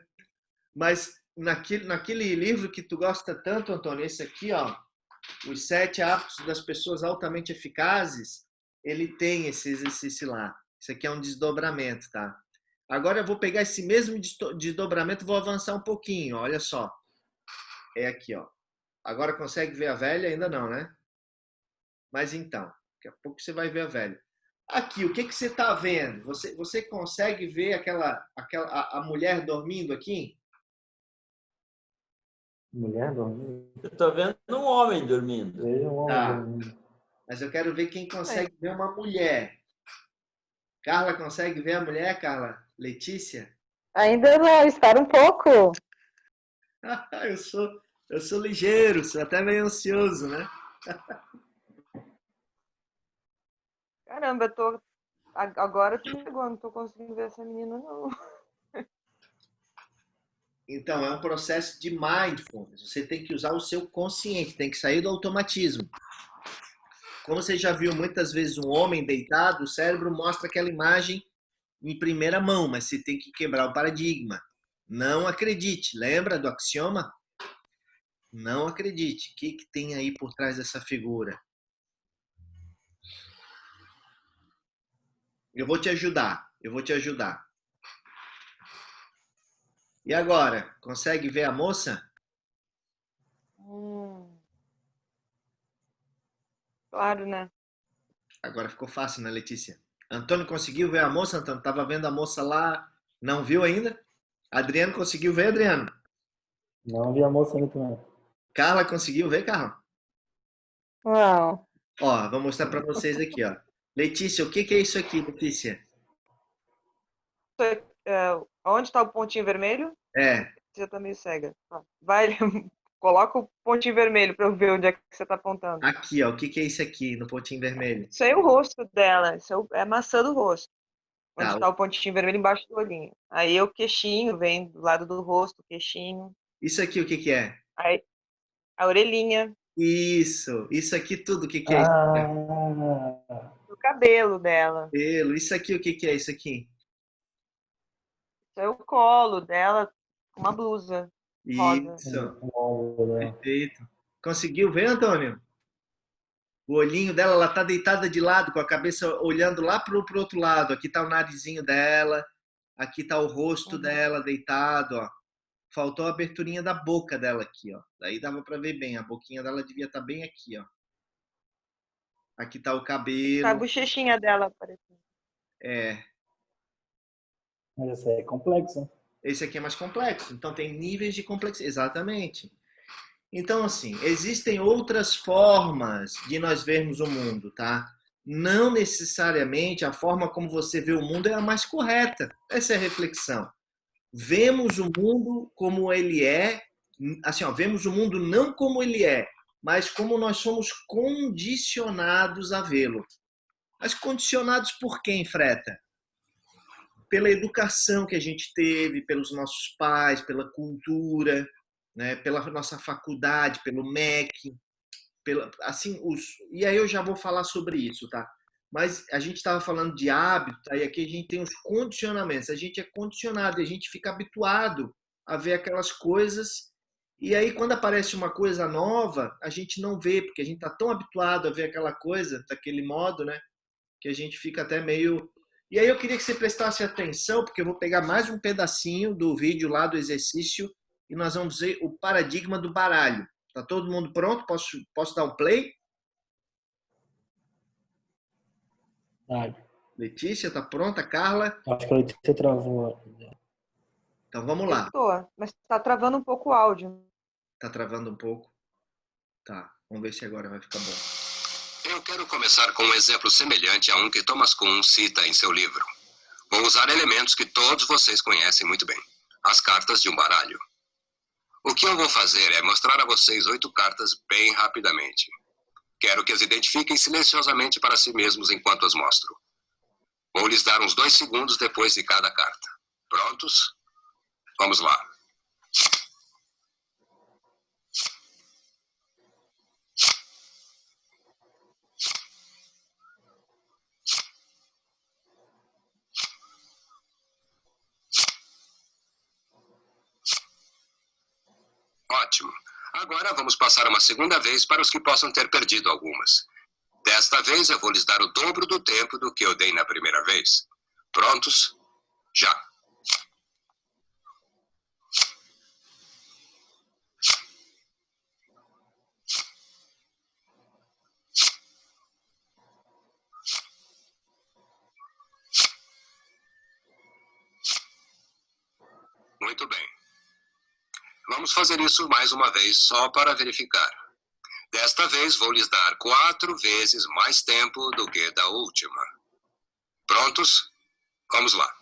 Mas naquele livro que tu gosta tanto, Antônio, esse aqui, ó, Os 7 Hábitos das Pessoas Altamente Eficazes, ele tem esse exercício lá. Isso aqui é um desdobramento, tá? Agora eu vou pegar esse mesmo desdobramento e vou avançar um pouquinho, olha só. É aqui, ó. Agora consegue ver a velha? Ainda não, né? Mas então, daqui a pouco você vai ver a velha. Aqui, o que você está vendo? Você consegue ver a mulher dormindo aqui? Mulher dormindo? Eu estou vendo um homem dormindo. Veja um homem Tá. dormindo. Mas eu quero ver quem consegue ver uma mulher. Carla, consegue ver a mulher, Carla? Letícia? Ainda não, espera um pouco. Eu sou ligeiro, sou até meio ansioso, né? Caramba, agora tu pegou, não tô conseguindo ver essa menina, não. Então, é um processo de mindfulness. Você tem que usar o seu consciente, tem que sair do automatismo. Como você já viu muitas vezes um homem deitado, o cérebro mostra aquela imagem em primeira mão, mas você tem que quebrar o paradigma. Não acredite. Lembra do axioma? Não acredite. O que tem aí por trás dessa figura? Eu vou te ajudar. E agora? Consegue ver a moça? Claro, né? Agora ficou fácil, né, Letícia? Antônio conseguiu ver a moça, Antônio? Tava vendo a moça lá, não viu ainda? Adriano conseguiu ver, Adriano? Não vi a moça ainda também. Carla conseguiu ver, Carla? Não. Ó, vou mostrar para vocês aqui, ó. Letícia, o que é isso aqui, Letícia? Onde está o pontinho vermelho? É, Você tá meio cega. Vai, coloca o pontinho vermelho para eu ver onde é que você está apontando. aqui, ó. O que é isso aqui no pontinho vermelho? Isso aí é o rosto dela. Isso é a maçã do rosto. Onde Tá. está o pontinho vermelho embaixo do olhinho. Aí o queixinho vem do lado do rosto, o queixinho. Isso aqui, o que é? Aí a orelhinha. Isso aqui tudo, o que é isso? Ah, O cabelo dela. Pelo. Isso aqui, o que é isso aqui? Isso é o colo dela com uma blusa rosa. Isso, um ombro, né? perfeito. Conseguiu ver, Antônio? O olhinho dela, ela tá deitada de lado, com a cabeça olhando lá pro outro lado. Aqui tá o narizinho dela, aqui tá o rosto dela deitado, ó. Faltou a aberturinha da boca dela aqui, ó. Daí dava para ver bem, a boquinha dela devia estar bem aqui, ó. Aqui tá o cabelo. Tá a bochechinha dela aparecendo. É, Mas esse aí é complexo, hein? esse aqui é mais complexo. Então tem níveis de complexidade. Exatamente. Então, assim, existem outras formas de nós vermos o mundo, tá? Não necessariamente a forma como você vê o mundo é a mais correta. Essa é a reflexão. Vemos o mundo como ele é, assim, ó, vemos o mundo não como ele é, mas como nós somos condicionados a vê-lo. Mas condicionados por quem, Freta? Pela educação que a gente teve, pelos nossos pais, pela cultura, né, pela nossa faculdade, pelo MEC, assim, e aí eu já vou falar sobre isso, tá? Mas a gente estava falando de hábito, aí aqui a gente tem os condicionamentos. A gente é condicionado, a gente fica habituado a ver aquelas coisas. E aí, quando aparece uma coisa nova, a gente não vê, porque a gente está tão habituado a ver aquela coisa daquele modo, né? Que a gente fica até meio. E aí eu queria que você prestasse atenção, porque eu vou pegar mais um pedacinho do vídeo lá do exercício e nós vamos ver o paradigma do baralho. Tá todo mundo pronto? Posso dar um play? Ah, Letícia, tá pronta? Carla? acho que a Letícia travou. Então vamos Eu lá. estou, mas está travando um pouco o áudio. Tá travando um pouco? Tá, vamos ver se agora vai ficar bom. Eu quero começar com um exemplo semelhante a um que Thomas Kuhn cita em seu livro. Vou usar elementos que todos vocês conhecem muito bem. As cartas de um baralho. O que eu vou fazer é mostrar a vocês 8 cartas bem rapidamente. Quero que as identifiquem silenciosamente para si mesmos enquanto as mostro. Vou lhes dar uns 2 segundos depois de cada carta. Prontos? Vamos lá. Ótimo. Agora vamos passar uma segunda vez para os que possam ter perdido algumas. Desta vez eu vou lhes dar o dobro do tempo do que eu dei na primeira vez. Prontos? Já. Muito bem. Vamos fazer isso mais uma vez só para verificar. Desta vez vou lhes dar 4 vezes mais tempo do que da última. Prontos? Vamos lá.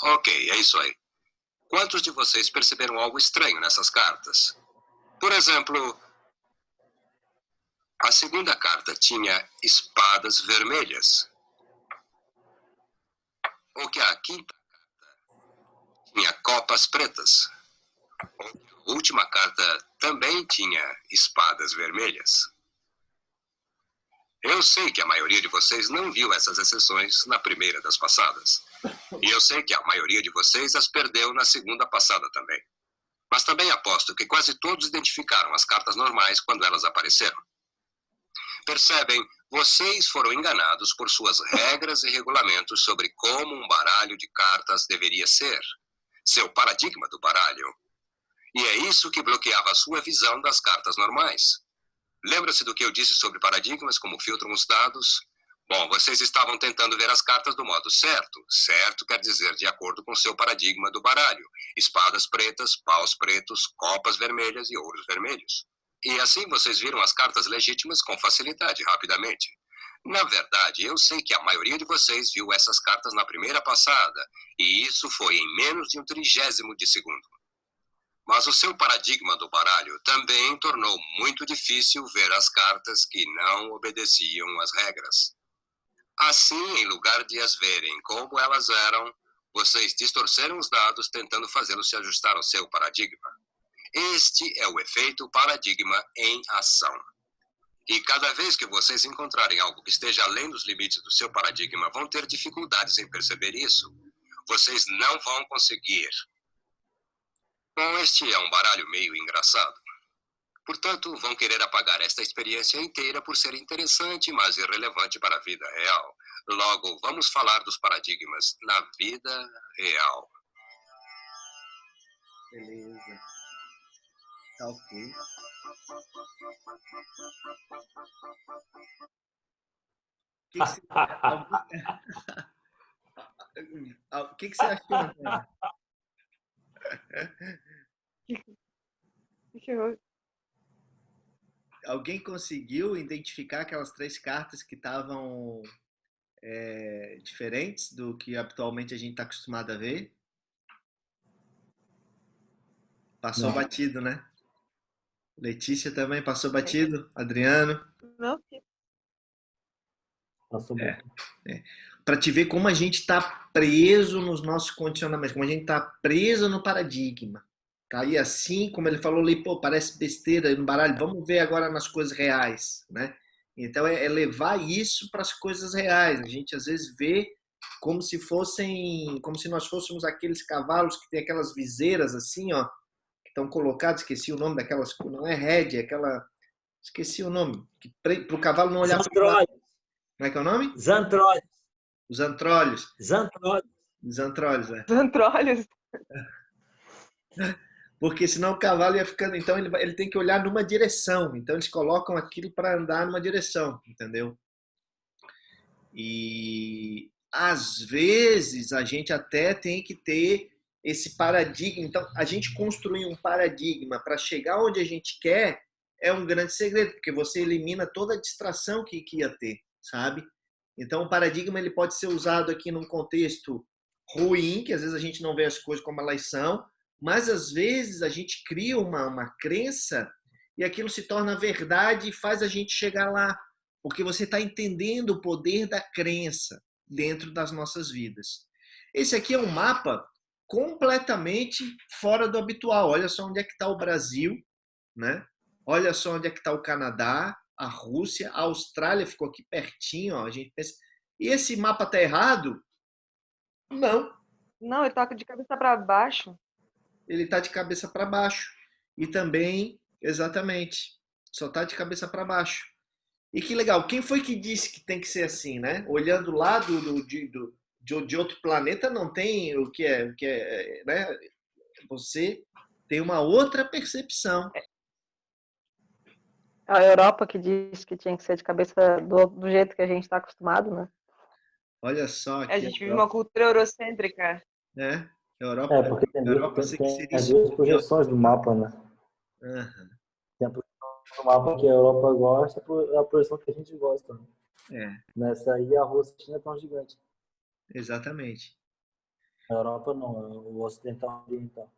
Ok, é isso aí. Quantos de vocês perceberam algo estranho nessas cartas? Por exemplo, a segunda carta tinha espadas vermelhas. Ou que a quinta carta tinha copas pretas. Ou que a última carta também tinha espadas vermelhas. Eu sei que a maioria de vocês não viu essas exceções na primeira das passadas. E eu sei que a maioria de vocês as perdeu na segunda passada também. Mas também aposto que quase todos identificaram as cartas normais quando elas apareceram. Percebem, vocês foram enganados por suas regras e regulamentos sobre como um baralho de cartas deveria ser. Seu paradigma do baralho. E é isso que bloqueava a sua visão das cartas normais. Lembra-se do que eu disse sobre paradigmas, como filtram os dados? Bom, vocês estavam tentando ver as cartas do modo certo. Certo quer dizer de acordo com seu paradigma do baralho. Espadas pretas, paus pretos, copas vermelhas e ouros vermelhos. E assim vocês viram as cartas legítimas com facilidade, rapidamente. Na verdade, eu sei que a maioria de vocês viu essas cartas na primeira passada, e isso foi em menos de 1/30 de segundo. Mas o seu paradigma do baralho também tornou muito difícil ver as cartas que não obedeciam às regras. Assim, em lugar de as verem como elas eram, vocês distorceram os dados tentando fazê-los se ajustar ao seu paradigma. Este é o efeito paradigma em ação. E cada vez que vocês encontrarem algo que esteja além dos limites do seu paradigma, vão ter dificuldades em perceber isso. Vocês não vão conseguir. Bom, este é um baralho meio engraçado. Portanto, vão querer apagar esta experiência inteira por ser interessante, mas irrelevante para a vida real. Logo, vamos falar dos paradigmas na vida real. Beleza. Tá ok. O que você achou, Antônio? Alguém conseguiu identificar aquelas 3 cartas que estavam diferentes do que habitualmente a gente está acostumado a ver? Passou Não. batido, né? Letícia também passou batido. Adriano. Não, Passou bom. Para te ver como a gente está preso nos nossos condicionamentos, como a gente está preso no paradigma. Tá? E assim, como ele falou ali, pô, parece besteira no baralho, vamos ver agora nas coisas reais, né? Então é levar isso para as coisas reais. A gente às vezes vê como se nós fôssemos aqueles cavalos que tem aquelas viseiras assim, ó, que estão colocados, esqueci o nome daquelas, não é rédea, é aquela, esqueci o nome, que para o cavalo não olhar para o lado. Zantrolhos. Como é que é o nome? Zantrolhos. Os antrolhos. Zantrolhos. Os antrolhos, é. Zantrolhos. Porque senão o cavalo ia ficando. Então ele tem que olhar numa direção. Então eles colocam aquilo para andar numa direção, entendeu? E às vezes a gente até tem que ter esse paradigma. Então a gente construir um paradigma para chegar onde a gente quer é um grande segredo, porque você elimina toda a distração que ia ter, sabe? Então o paradigma ele pode ser usado aqui num contexto ruim, que às vezes a gente não vê as coisas como elas são, mas às vezes a gente cria uma crença e aquilo se torna verdade e faz a gente chegar lá, porque você está entendendo o poder da crença dentro das nossas vidas. Esse aqui é um mapa completamente fora do habitual. Olha só onde é que está o Brasil, né? Olha só onde é que está o Canadá, a Rússia, a Austrália ficou aqui pertinho, ó. A gente pensa, e esse mapa está errado? Não. Não, ele toca de cabeça para baixo. Ele está de cabeça para baixo. E também, exatamente, só está de cabeça para baixo. E que legal, quem foi que disse que tem que ser assim, né? Olhando lá de outro planeta, não tem o que é, né? Você tem uma outra percepção. A Europa que disse que tinha que ser de cabeça do jeito que a gente está acostumado, né? Olha só. Aqui, A gente vive uma cultura eurocêntrica. né? Europa, Porque tem Europa as duas projeções do mapa, né? Uhum. Tem a projeção do mapa que a Europa gosta e a projeção que a gente gosta. Né? Nessa aí a Rússia e a China estão gigantes. Exatamente. A Europa não, o ocidental e o oriental.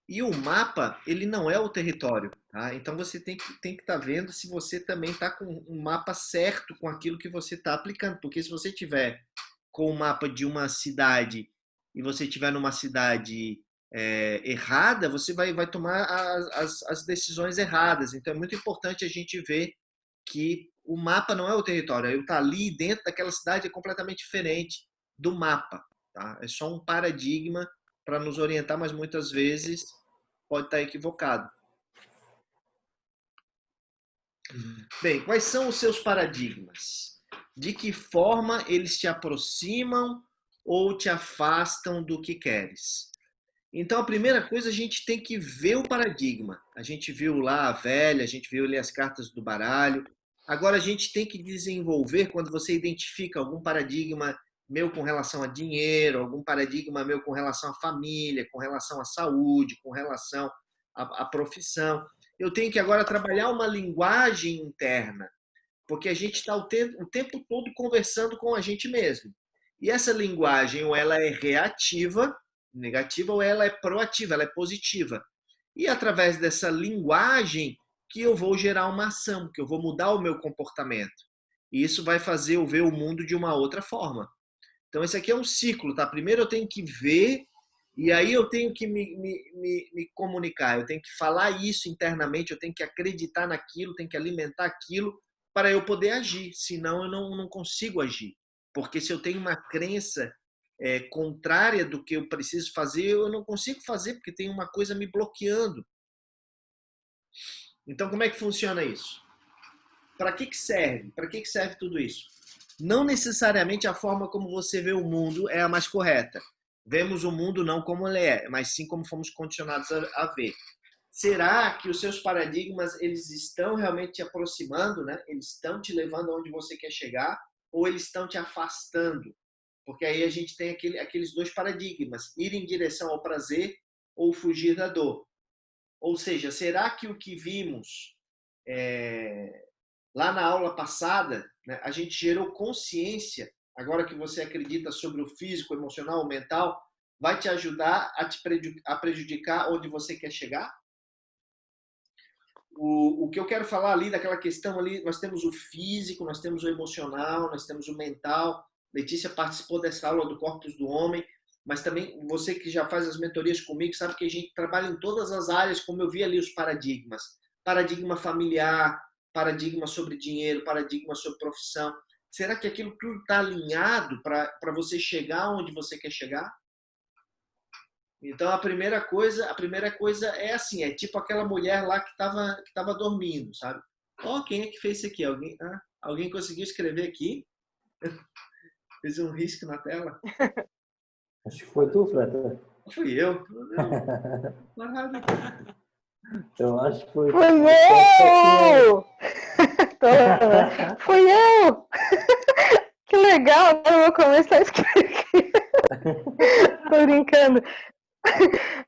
E o mapa, ele não é o território, tá? Então você tem que estar vendo se você também está com um mapa certo com aquilo que você está aplicando. Porque se você tiver com o mapa de uma cidade e você estiver numa cidade errada, você vai tomar as decisões erradas. Então é muito importante a gente ver que o mapa não é o território. Eu estar ali dentro daquela cidade é completamente diferente do mapa. Tá? É só um paradigma para nos orientar, mas muitas vezes pode estar equivocado. Bem, quais são os seus paradigmas? De que forma eles te aproximam ou te afastam do que queres? Então, a primeira coisa, a gente tem que ver o paradigma. A gente viu lá a velha, a gente viu ali as cartas do baralho. Agora, a gente tem que desenvolver, quando você identifica algum paradigma meu com relação a dinheiro, algum paradigma meu com relação à família, com relação à saúde, com relação à profissão. Eu tenho que agora trabalhar uma linguagem interna, porque a gente está o tempo todo conversando com a gente mesmo. E essa linguagem, ou ela é reativa, negativa, ou ela é proativa, ela é positiva. E através dessa linguagem que eu vou gerar uma ação, que eu vou mudar o meu comportamento. E isso vai fazer eu ver o mundo de uma outra forma. Então, esse aqui é um ciclo, tá? Primeiro eu tenho que ver, e aí eu tenho que me comunicar, eu tenho que falar isso internamente, eu tenho que acreditar naquilo, tenho que alimentar aquilo para eu poder agir, senão eu não consigo agir. Porque se eu tenho uma crença contrária do que eu preciso fazer, eu não consigo fazer, porque tem uma coisa me bloqueando. Então, como é que funciona isso? Para que serve? Para que serve tudo isso? Não necessariamente a forma como você vê o mundo é a mais correta. Vemos o mundo não como ele é, mas sim como fomos condicionados a ver. Será que os seus paradigmas eles estão realmente te aproximando, né? Eles estão te levando aonde você quer chegar ou eles estão te afastando? Porque aí a gente tem aqueles dois paradigmas, ir em direção ao prazer ou fugir da dor. Ou seja, será que o que vimos lá na aula passada, né, a gente gerou consciência, agora que você acredita sobre o físico, emocional, mental, vai te ajudar a prejudicar onde você quer chegar? O que eu quero falar ali, daquela questão ali, nós temos o físico, nós temos o emocional, nós temos o mental. Letícia participou dessa aula do Corpus do Homem, mas também você que já faz as mentorias comigo, sabe que a gente trabalha em todas as áreas, como eu vi ali os paradigmas. Paradigma familiar, paradigma sobre dinheiro, paradigma sobre profissão. Será que aquilo tudo está alinhado para você chegar onde você quer chegar? Então a primeira coisa é assim, é tipo aquela mulher lá que estava dormindo, sabe? Quem é que fez isso aqui? Alguém conseguiu escrever aqui? Fez um risco na tela? Acho que foi tu, Freta. Fui eu. Eu acho que foi tu. Fui eu! Fui eu! Que legal, eu vou começar a escrever. Tô brincando.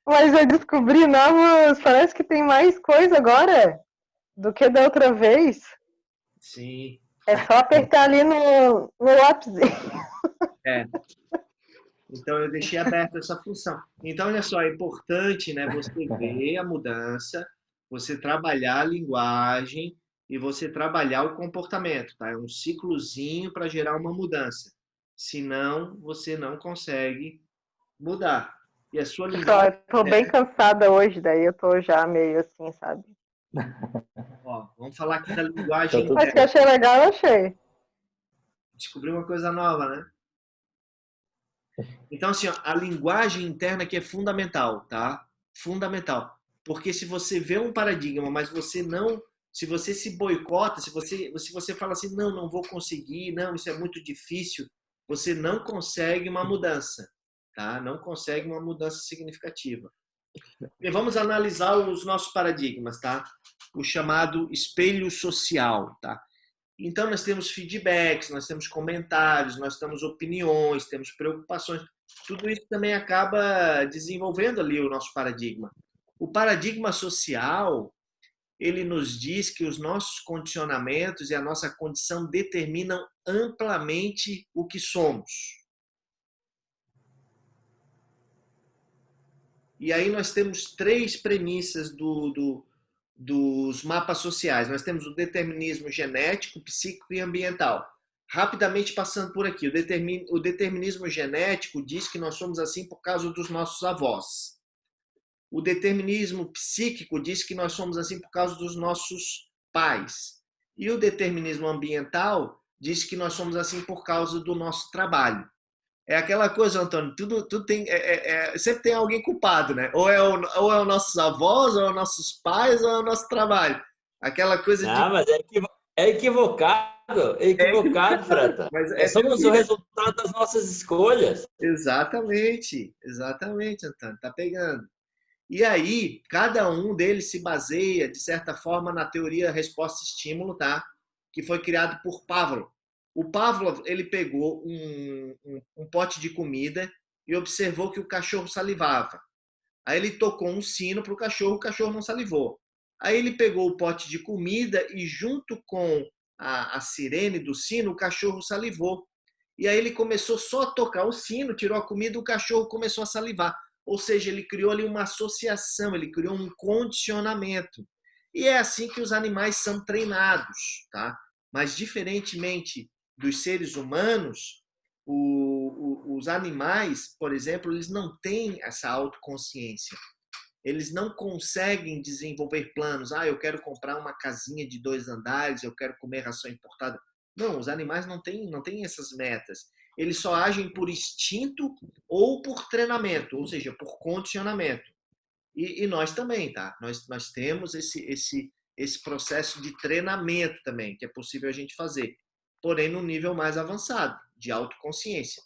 Mas eu descobri novos. Parece que tem mais coisa agora do que da outra vez. Sim. É só apertar ali no lápisinho. Então eu deixei aberta essa função. Então, olha só, é importante, né, você ver a mudança, você trabalhar a linguagem e você trabalhar o comportamento, tá? É um ciclozinho para gerar uma mudança. Senão, você não consegue mudar. E a sua linguagem... Tô bem cansada hoje, daí eu tô já meio assim, sabe? Ó, vamos falar aqui da linguagem Mas que eu achei legal, eu achei. Descobri uma coisa nova, né? Então, assim, ó, a linguagem interna que é fundamental, tá? Fundamental. Porque se você vê um paradigma, mas você não... Se você se boicota, se você fala assim, não vou conseguir, não, isso é muito difícil, você não consegue uma mudança, tá? Não consegue uma mudança significativa. E vamos analisar os nossos paradigmas, tá? O chamado espelho social, tá? Então, nós temos feedbacks, nós temos comentários, nós temos opiniões, temos preocupações. Tudo isso também acaba desenvolvendo ali o nosso paradigma. O paradigma social, ele nos diz que os nossos condicionamentos e a nossa condição determinam amplamente o que somos. E aí nós temos 3 premissas dos mapas sociais. Nós temos o determinismo genético, psíquico e ambiental. Rapidamente passando por aqui, o determinismo genético diz que nós somos assim por causa dos nossos avós. O determinismo psíquico diz que nós somos assim por causa dos nossos pais. E o determinismo ambiental diz que nós somos assim por causa do nosso trabalho. É aquela coisa, Antônio, tudo tem, sempre tem alguém culpado, né? Ou é os nossos avós, ou é os nossos pais, ou é o nosso trabalho. Aquela coisa de... mas é equivocado, Freta. Mas somos o resultado das nossas escolhas. Exatamente, Antônio, tá pegando. E aí, cada um deles se baseia, de certa forma, na teoria resposta-estímulo, tá? Que foi criado por Pavlov. O Pavlov, ele pegou um pote de comida e observou que o cachorro salivava. Aí ele tocou um sino para o cachorro não salivou. Aí ele pegou o pote de comida e junto com a sirene do sino, o cachorro salivou. E aí ele começou só a tocar o sino, tirou a comida e o cachorro começou a salivar. Ou seja, ele criou ali uma associação, ele criou um condicionamento. E é assim que os animais são treinados, tá? Mas diferentemente dos seres humanos, os animais, por exemplo, eles não têm essa autoconsciência. Eles não conseguem desenvolver planos. Eu quero comprar uma casinha de 2 andares, eu quero comer ração importada. Não, os animais não têm essas metas. Eles só agem por instinto ou por treinamento, ou seja, por condicionamento. E nós também, tá? Nós temos esse processo de treinamento também, que é possível a gente fazer. Porém, no nível mais avançado, de autoconsciência.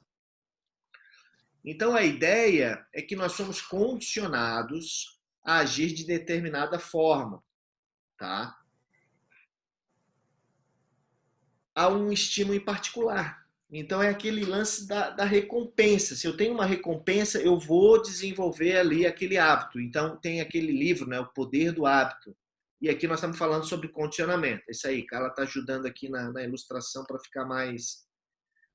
Então, a ideia é que nós somos condicionados a agir de determinada forma, tá? A um estímulo em particular. Então, é aquele lance da recompensa. Se eu tenho uma recompensa, eu vou desenvolver ali aquele hábito. Então, tem aquele livro, né, O Poder do Hábito. E aqui nós estamos falando sobre condicionamento. Isso aí, Carla está ajudando aqui na ilustração para ficar mais...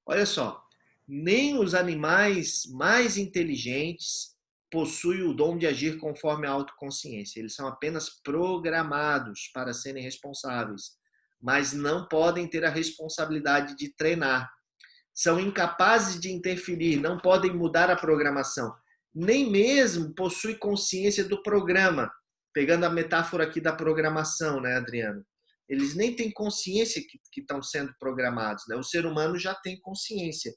Olha só, nem os animais mais inteligentes, possuem o dom de agir conforme a autoconsciência. Eles são apenas programados para serem responsáveis, mas não podem ter a responsabilidade de treinar. São incapazes de interferir, não podem mudar a programação. Nem mesmo possuem consciência do programa. Pegando a metáfora aqui da programação, né, Adriano? Eles nem têm consciência que estão sendo programados, né? O ser humano já tem consciência.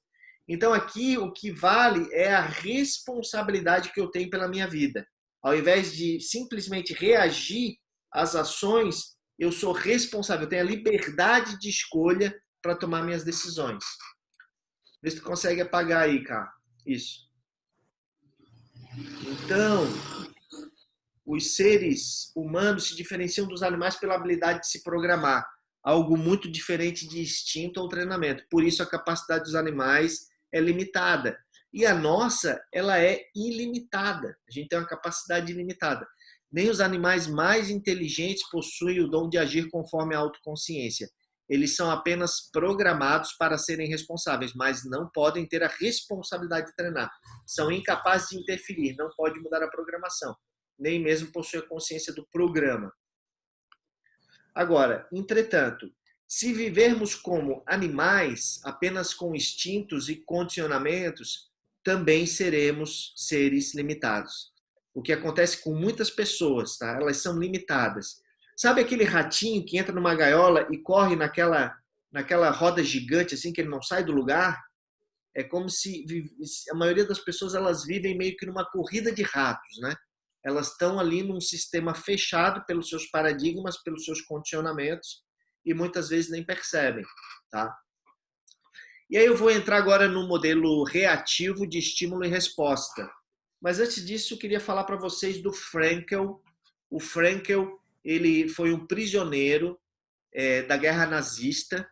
Então, aqui, o que vale é a responsabilidade que eu tenho pela minha vida. Ao invés de simplesmente reagir às ações, eu sou responsável, eu tenho a liberdade de escolha para tomar minhas decisões. Vê se tu consegue apagar aí, cara. Isso. Então, os seres humanos se diferenciam dos animais pela habilidade de se programar. Algo muito diferente de instinto ou treinamento. Por isso, a capacidade dos animais é limitada. E a nossa, ela é ilimitada. A gente tem uma capacidade ilimitada. Nem os animais mais inteligentes possuem o dom de agir conforme a autoconsciência. Eles são apenas programados para serem responsáveis, mas não podem ter a responsabilidade de treinar. São incapazes de interferir, não podem mudar a programação. Nem mesmo possuem a consciência do programa. Agora, entretanto, se vivermos como animais, apenas com instintos e condicionamentos, também seremos seres limitados. O que acontece com muitas pessoas, tá? Elas são limitadas. Sabe aquele ratinho que entra numa gaiola e corre naquela roda gigante, assim, que ele não sai do lugar? É como se a maioria das pessoas elas vivem meio que numa corrida de ratos, né? Elas estão ali num sistema fechado pelos seus paradigmas, pelos seus condicionamentos, e muitas vezes nem percebem, tá? E aí eu vou entrar agora no modelo reativo de estímulo e resposta. Mas antes disso, eu queria falar para vocês do Frankl. O Frankl, ele foi um prisioneiro da guerra nazista,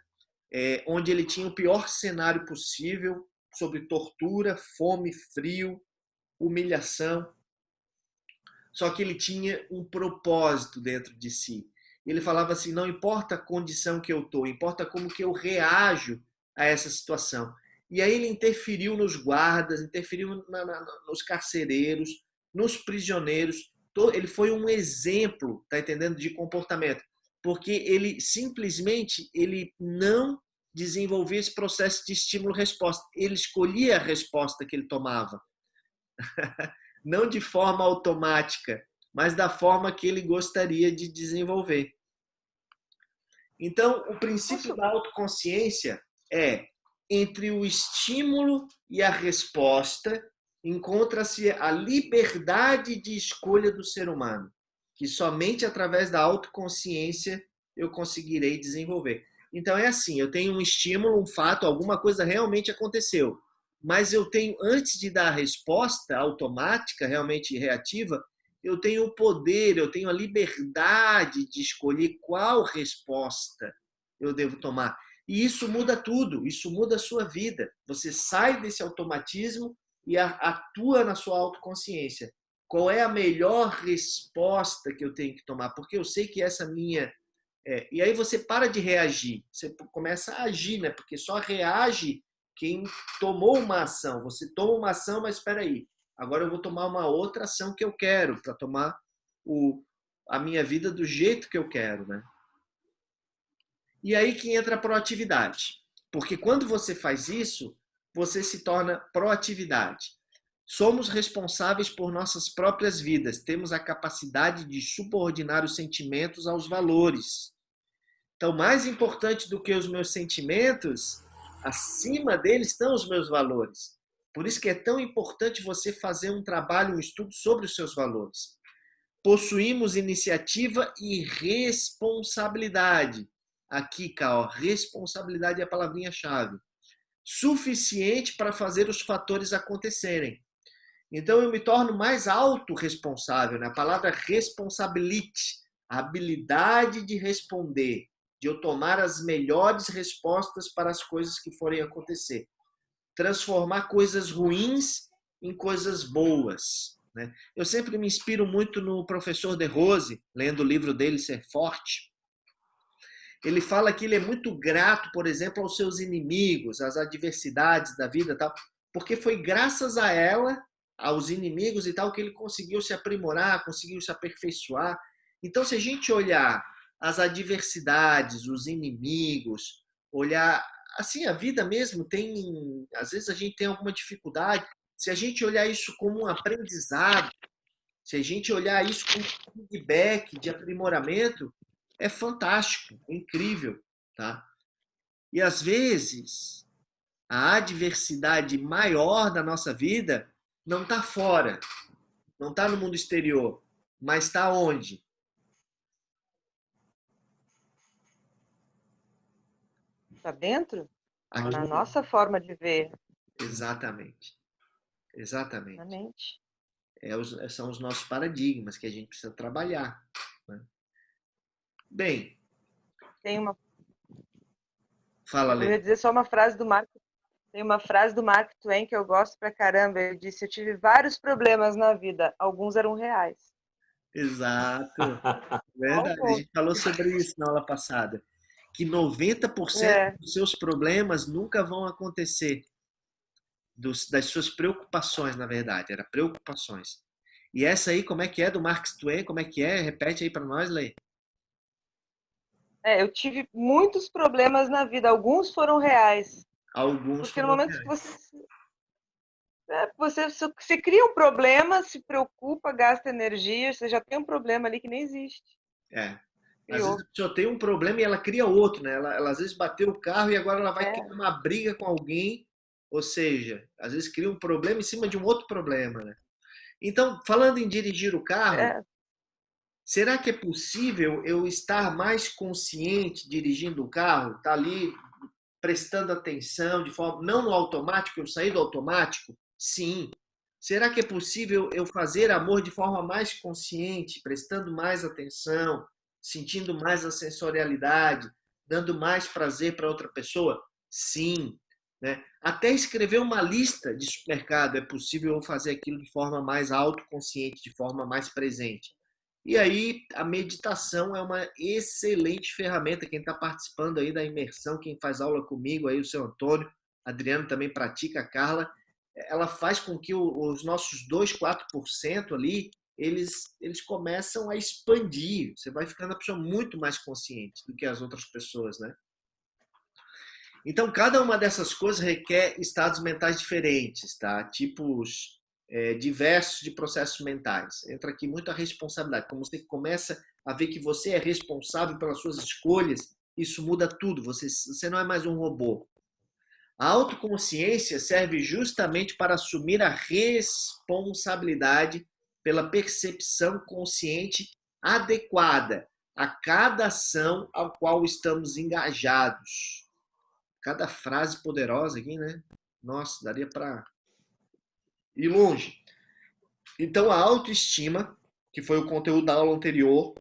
onde ele tinha o pior cenário possível sobre tortura, fome, frio, humilhação. Só que ele tinha um propósito dentro de si. Ele falava assim, não importa a condição que eu estou, importa como que eu reajo a essa situação. E aí ele interferiu nos guardas, interferiu nos carcereiros, nos prisioneiros. Ele foi um exemplo, tá entendendo, de comportamento. Porque ele simplesmente não desenvolvia esse processo de estímulo-resposta. Ele escolhia a resposta que ele tomava. Não de forma automática, mas da forma que ele gostaria de desenvolver. Então, o princípio da autoconsciência é, entre o estímulo e a resposta, encontra-se a liberdade de escolha do ser humano, que somente através da autoconsciência eu conseguirei desenvolver. Então, é assim, eu tenho um estímulo, um fato, alguma coisa realmente aconteceu, mas eu tenho, antes de dar a resposta automática, realmente reativa, eu tenho o poder, eu tenho a liberdade de escolher qual resposta eu devo tomar. E isso muda tudo, isso muda a sua vida. Você sai desse automatismo e atua na sua autoconsciência. Qual é a melhor resposta que eu tenho que tomar? Porque eu sei que essa minha... E aí você para de reagir, você começa a agir, né? Porque só reage quem tomou uma ação. Você toma uma ação, mas espera aí. Agora eu vou tomar uma outra ação que eu quero, para tomar a minha vida do jeito que eu quero, né? E aí que entra a proatividade. Porque quando você faz isso, você se torna proatividade. Somos responsáveis por nossas próprias vidas. Temos a capacidade de subordinar os sentimentos aos valores. Então, mais importante do que os meus sentimentos, acima deles estão os meus valores. Por isso que é tão importante você fazer um trabalho, um estudo sobre os seus valores. Possuímos iniciativa e responsabilidade. Aqui, Cal, responsabilidade é a palavrinha-chave. Suficiente para fazer os fatores acontecerem. Então, eu me torno mais autorresponsável, né? A palavra responsability, a habilidade de responder, de eu tomar as melhores respostas para as coisas que forem acontecer. Transformar coisas ruins em coisas boas, né? Eu sempre me inspiro muito no professor De Rose, lendo o livro dele, Ser Forte. Ele fala que ele é muito grato, por exemplo, aos seus inimigos, às adversidades da vida, tal, porque foi graças a ela aos inimigos e tal, que ele conseguiu se aprimorar, conseguiu se aperfeiçoar. Então, se a gente olhar as adversidades, os inimigos, olhar assim, a vida mesmo tem, às vezes a gente tem alguma dificuldade. Se a gente olhar isso como um aprendizado, se a gente olhar isso como feedback de aprimoramento, é fantástico, é incrível, tá? E às vezes a adversidade maior da nossa vida não está fora, não está no mundo exterior, mas está onde? Está dentro? Aqui. Na nossa forma de ver. Exatamente. Exatamente. Exatamente. São os nossos paradigmas que a gente precisa trabalhar. Né? Bem. Tem uma. Fala, Lê. Eu ia dizer só uma frase do Mark. Tem uma frase do Mark Twain que eu gosto pra caramba. Ele disse: eu tive vários problemas na vida, alguns eram reais. Exato. Verdade. A gente falou sobre isso na aula passada. Que 90% dos seus problemas nunca vão acontecer. Das suas preocupações, na verdade. Era preocupações. E essa aí, como é que é do Mark Twain? Como é que é? Repete aí para nós, Lê. Eu tive muitos problemas na vida, alguns foram reais. Alguns Porque foram no momento reais. que você cria um problema, se preocupa, gasta energia, você já tem um problema ali que nem existe. Às vezes a pessoa tem um problema e ela cria outro, né? Ela às vezes bateu o carro e agora ela vai criar uma briga com alguém, ou seja, às vezes cria um problema em cima de um outro problema, né? Então, falando em dirigir o carro, será que é possível eu estar mais consciente dirigindo o carro? Tá ali prestando atenção de forma não no automático, eu sair do automático? Sim. Será que é possível eu fazer amor de forma mais consciente, prestando mais atenção, sentindo mais a sensorialidade, dando mais prazer para outra pessoa? Sim. Né? Até escrever uma lista de supermercado é possível eu fazer aquilo de forma mais autoconsciente, de forma mais presente. E aí a meditação é uma excelente ferramenta. Quem está participando aí da imersão, quem faz aula comigo, aí o seu Antônio, Adriano também pratica, a Carla, ela faz com que os nossos 2, 4% ali, eles começam a expandir. Você vai ficando uma pessoa muito mais consciente do que as outras pessoas, né? Então, cada uma dessas coisas requer estados mentais diferentes, tá? Tipos diversos de processos mentais. Entra aqui muito a responsabilidade. Como você começa a ver que você é responsável pelas suas escolhas, isso muda tudo. Você não é mais um robô. A autoconsciência serve justamente para assumir a responsabilidade pela percepção consciente adequada a cada ação ao qual estamos engajados. Cada frase poderosa aqui, né? Nossa, daria para ir longe. Então, a autoestima, que foi o conteúdo da aula anterior,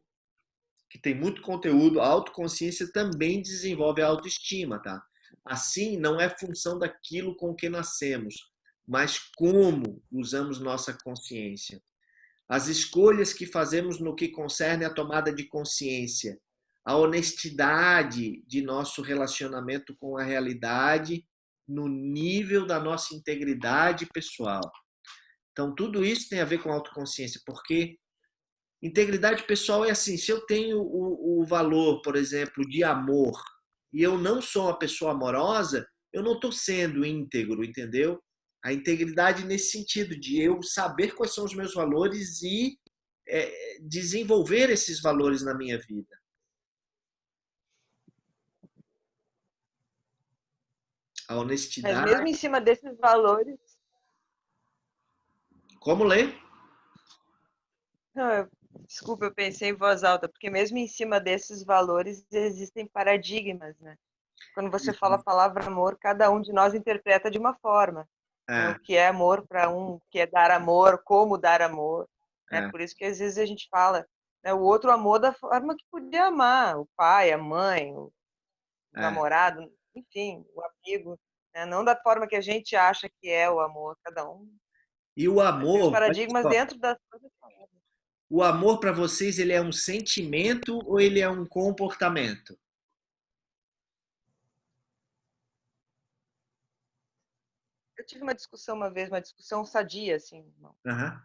que tem muito conteúdo, a autoconsciência também desenvolve a autoestima, tá? Assim, não é função daquilo com que nascemos, mas como usamos nossa consciência. As escolhas que fazemos no que concerne à tomada de consciência, a honestidade de nosso relacionamento com a realidade no nível da nossa integridade pessoal. Então, tudo isso tem a ver com autoconsciência, porque integridade pessoal é assim, se eu tenho o valor, por exemplo, de amor, e eu não sou uma pessoa amorosa, eu não estou sendo íntegro, entendeu? A integridade nesse sentido, de eu saber quais são os meus valores e desenvolver esses valores na minha vida. A honestidade... Mas mesmo em cima desses valores... Como ler? Não, desculpa, eu pensei em voz alta, porque mesmo em cima desses valores existem paradigmas, né? Quando você fala a palavra amor, cada um de nós interpreta de uma forma. Né? O que é amor para um, o que é dar amor, como dar amor. Né? Por isso que às vezes a gente fala, né, o outro amor da forma que podia amar, o pai, a mãe, o namorado, enfim, o amigo. Né? Não da forma que a gente acha que é o amor, cada um. E o amor... Tem os paradigmas dentro das coisas faladas. O amor para vocês, ele é um sentimento ou ele é um comportamento? tive uma discussão uma vez, uma discussão sadia, assim, Aham.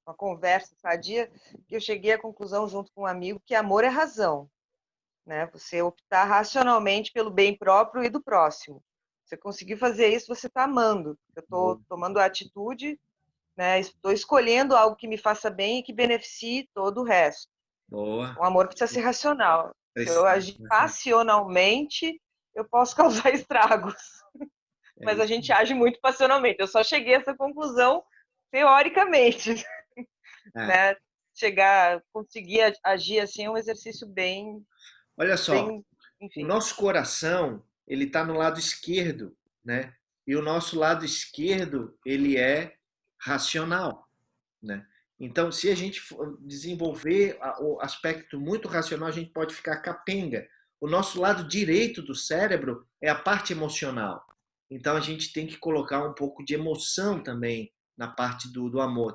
uma conversa sadia, que eu cheguei à conclusão junto com um amigo que amor é razão, né? Você optar racionalmente pelo bem próprio e do próximo. Você conseguir fazer isso, você está amando. Eu estou tomando a atitude, né? Estou escolhendo algo que me faça bem e que beneficie todo o resto. Boa. O amor precisa ser racional. Se eu Precisa. agir passionalmente, eu posso causar estragos. Mas a gente age muito passionalmente. Eu só cheguei a essa conclusão teoricamente. Né? Conseguir agir assim é um exercício bem... Olha só, bem, enfim. o nosso coração, ele está no lado esquerdo, né? E o nosso lado esquerdo, ele é racional, né? Então, se a gente desenvolver o aspecto muito racional, a gente pode ficar capenga. O nosso lado direito do cérebro é a parte emocional. Então, a gente tem que colocar um pouco de emoção também na parte do amor.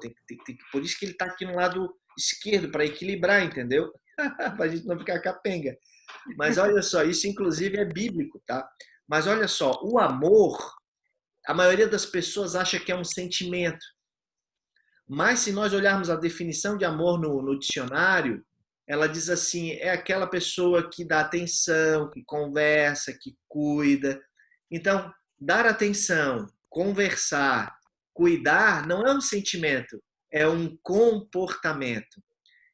Por isso que ele está aqui no lado esquerdo, para equilibrar, entendeu? Para a gente não ficar capenga. Mas olha só, isso inclusive é bíblico, tá? Mas olha só, o amor, a maioria das pessoas acha que é um sentimento. Mas se nós olharmos a definição de amor no dicionário, ela diz assim, é aquela pessoa que dá atenção, que conversa, que cuida. Então, dar atenção, conversar, cuidar, não é um sentimento, é um comportamento.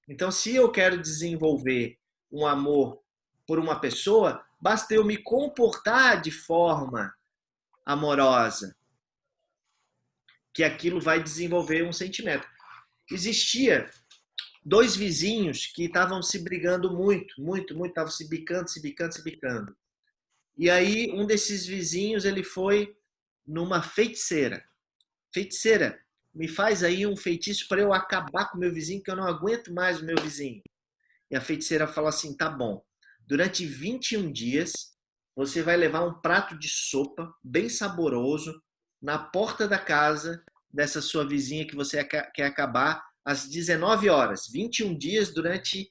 Então, se eu quero desenvolver um amor por uma pessoa, basta eu me comportar de forma amorosa, que aquilo vai desenvolver um sentimento. Existia 2 vizinhos que estavam se brigando muito, estavam se bicando. E aí um desses vizinhos, ele foi numa feiticeira. Feiticeira, me faz aí um feitiço para eu acabar com o meu vizinho, que eu não aguento mais o meu vizinho. E a feiticeira falou assim, tá bom, durante 21 dias, você vai levar um prato de sopa bem saboroso na porta da casa dessa sua vizinha que você quer acabar às 19 horas. 21 dias durante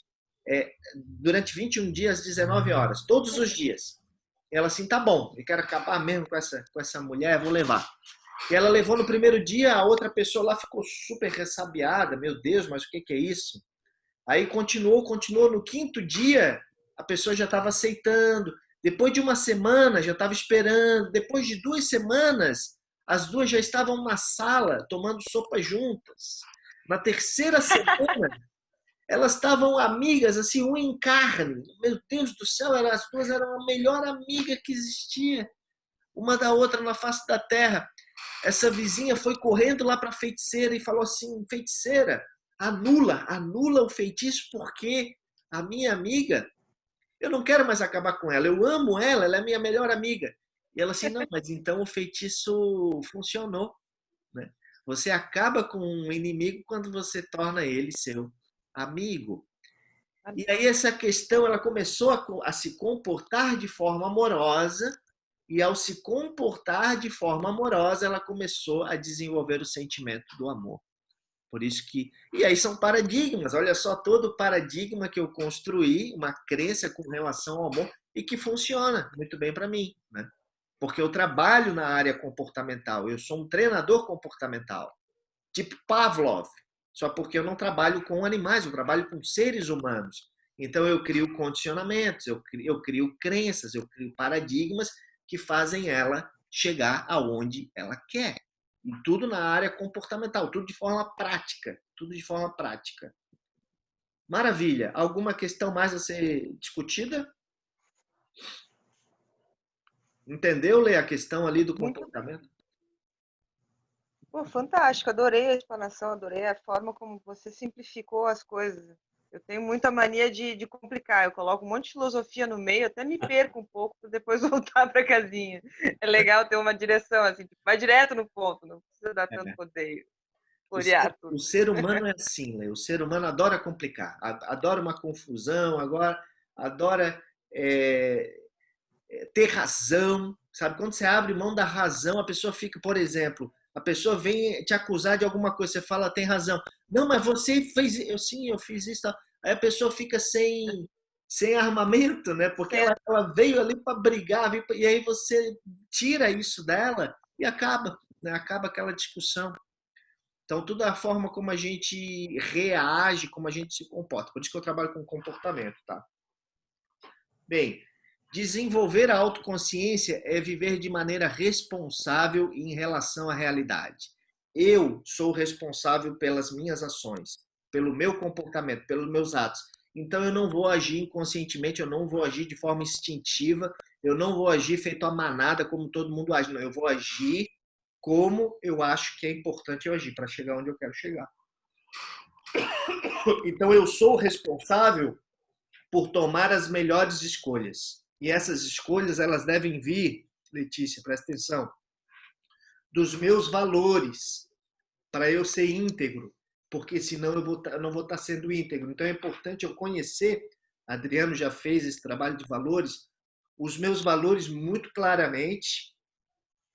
21 dias às 19 horas, todos os dias. Ela assim, tá bom, eu quero acabar mesmo com essa mulher, vou levar. E ela levou no primeiro dia, a outra pessoa lá ficou super ressabiada, meu Deus, mas o que é isso? Aí continuou, no 5º dia, a pessoa já estava aceitando, depois de uma semana já estava esperando, depois de 2 semanas, as duas já estavam na sala tomando sopa juntas. Na 3ª semana, elas estavam amigas, assim, um em carne. Meu Deus do céu, as duas eram a melhor amiga que existia, uma da outra na face da terra. Essa vizinha foi correndo lá para a feiticeira e falou assim, feiticeira, anula o feitiço, porque a minha amiga, eu não quero mais acabar com ela, eu amo ela, ela é minha melhor amiga. E ela assim, não, mas então o feitiço funcionou, né? Você acaba com um inimigo quando você torna ele seu amigo. E aí essa questão, ela começou a se comportar de forma amorosa, e ao se comportar de forma amorosa, ela começou a desenvolver o sentimento do amor. Por isso que... E aí são paradigmas, olha só, todo paradigma que eu construí, uma crença com relação ao amor, e que funciona muito bem para mim, né? Porque eu trabalho na área comportamental, eu sou um treinador comportamental, tipo Pavlov, só porque eu não trabalho com animais, eu trabalho com seres humanos. Então eu crio condicionamentos, eu crio crenças, eu crio paradigmas que fazem ela chegar aonde ela quer. E tudo na área comportamental, tudo de forma prática, Maravilha. Alguma questão mais a ser discutida? Entendeu, Lê, a questão ali do comportamento? Pô, fantástico, adorei a explanação, adorei a forma como você simplificou as coisas. Eu tenho muita mania de complicar, eu coloco um monte de filosofia no meio, até me perco um pouco para depois voltar para casinha. É legal ter uma direção, assim, vai direto no ponto, não precisa dar tanto rodeio. O ser humano é assim, Lê, o ser humano adora complicar, adora uma confusão, adora ter razão, sabe? Quando você abre mão da razão, a pessoa fica, por exemplo, a pessoa vem te acusar de alguma coisa, você fala, tem razão. Não, mas você fez, eu fiz isso. Aí a pessoa fica sem armamento, né? Porque ela veio ali para brigar, e aí você tira isso dela e acaba. né? Acaba aquela discussão. Então, tudo é a forma como a gente reage, como a gente se comporta. Por isso que eu trabalho com comportamento, tá? Bem, desenvolver a autoconsciência é viver de maneira responsável em relação à realidade. Eu sou responsável pelas minhas ações, pelo meu comportamento, pelos meus atos. Então, eu não vou agir inconscientemente, eu não vou agir de forma instintiva, eu não vou agir feito a manada como todo mundo age. Não, eu vou agir como eu acho que é importante eu agir para chegar onde eu quero chegar. Então, eu sou responsável por tomar as melhores escolhas. E essas escolhas, elas devem vir, Letícia, presta atenção, dos meus valores, para eu ser íntegro, porque senão eu não vou estar sendo íntegro. Então, é importante eu conhecer, Adriano já fez esse trabalho de valores, os meus valores muito claramente,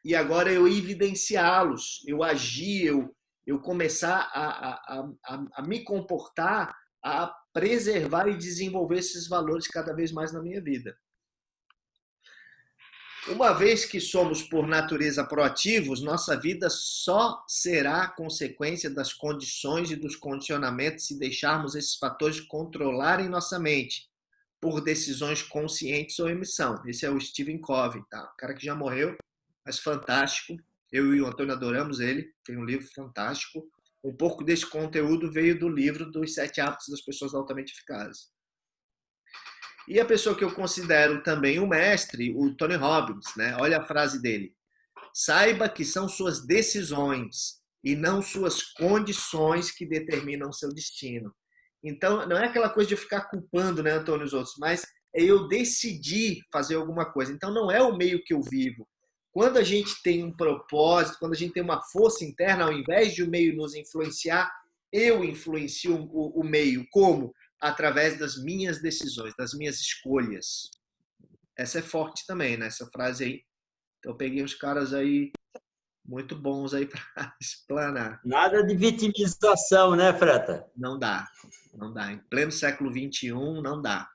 e agora eu evidenciá-los, eu agir, eu começar a me comportar, a preservar e desenvolver esses valores cada vez mais na minha vida. Uma vez que somos, por natureza, proativos, nossa vida só será consequência das condições e dos condicionamentos se deixarmos esses fatores controlarem nossa mente por decisões conscientes ou emissão. Esse é o Stephen Covey, tá? O cara que já morreu, mas fantástico. Eu e o Antônio adoramos ele, tem um livro fantástico. Um pouco desse conteúdo veio do livro dos 7 hábitos das pessoas altamente eficazes. E a pessoa que eu considero também o mestre, o Tony Robbins, né? Olha a frase dele. Saiba que são suas decisões e não suas condições que determinam seu destino. Então, não é aquela coisa de eu ficar culpando, né, Antônio, os outros, mas é eu decidir fazer alguma coisa. Então, não é o meio que eu vivo. Quando a gente tem um propósito, quando a gente tem uma força interna, ao invés de o meio nos influenciar, eu influencio o meio. Como? Através das minhas decisões, das minhas escolhas. Essa é forte também, né? Essa frase aí. Então, eu peguei uns caras aí muito bons aí para explanar. Nada de vitimização, né, Freta? Não dá. Não dá. Em pleno século XXI, não dá.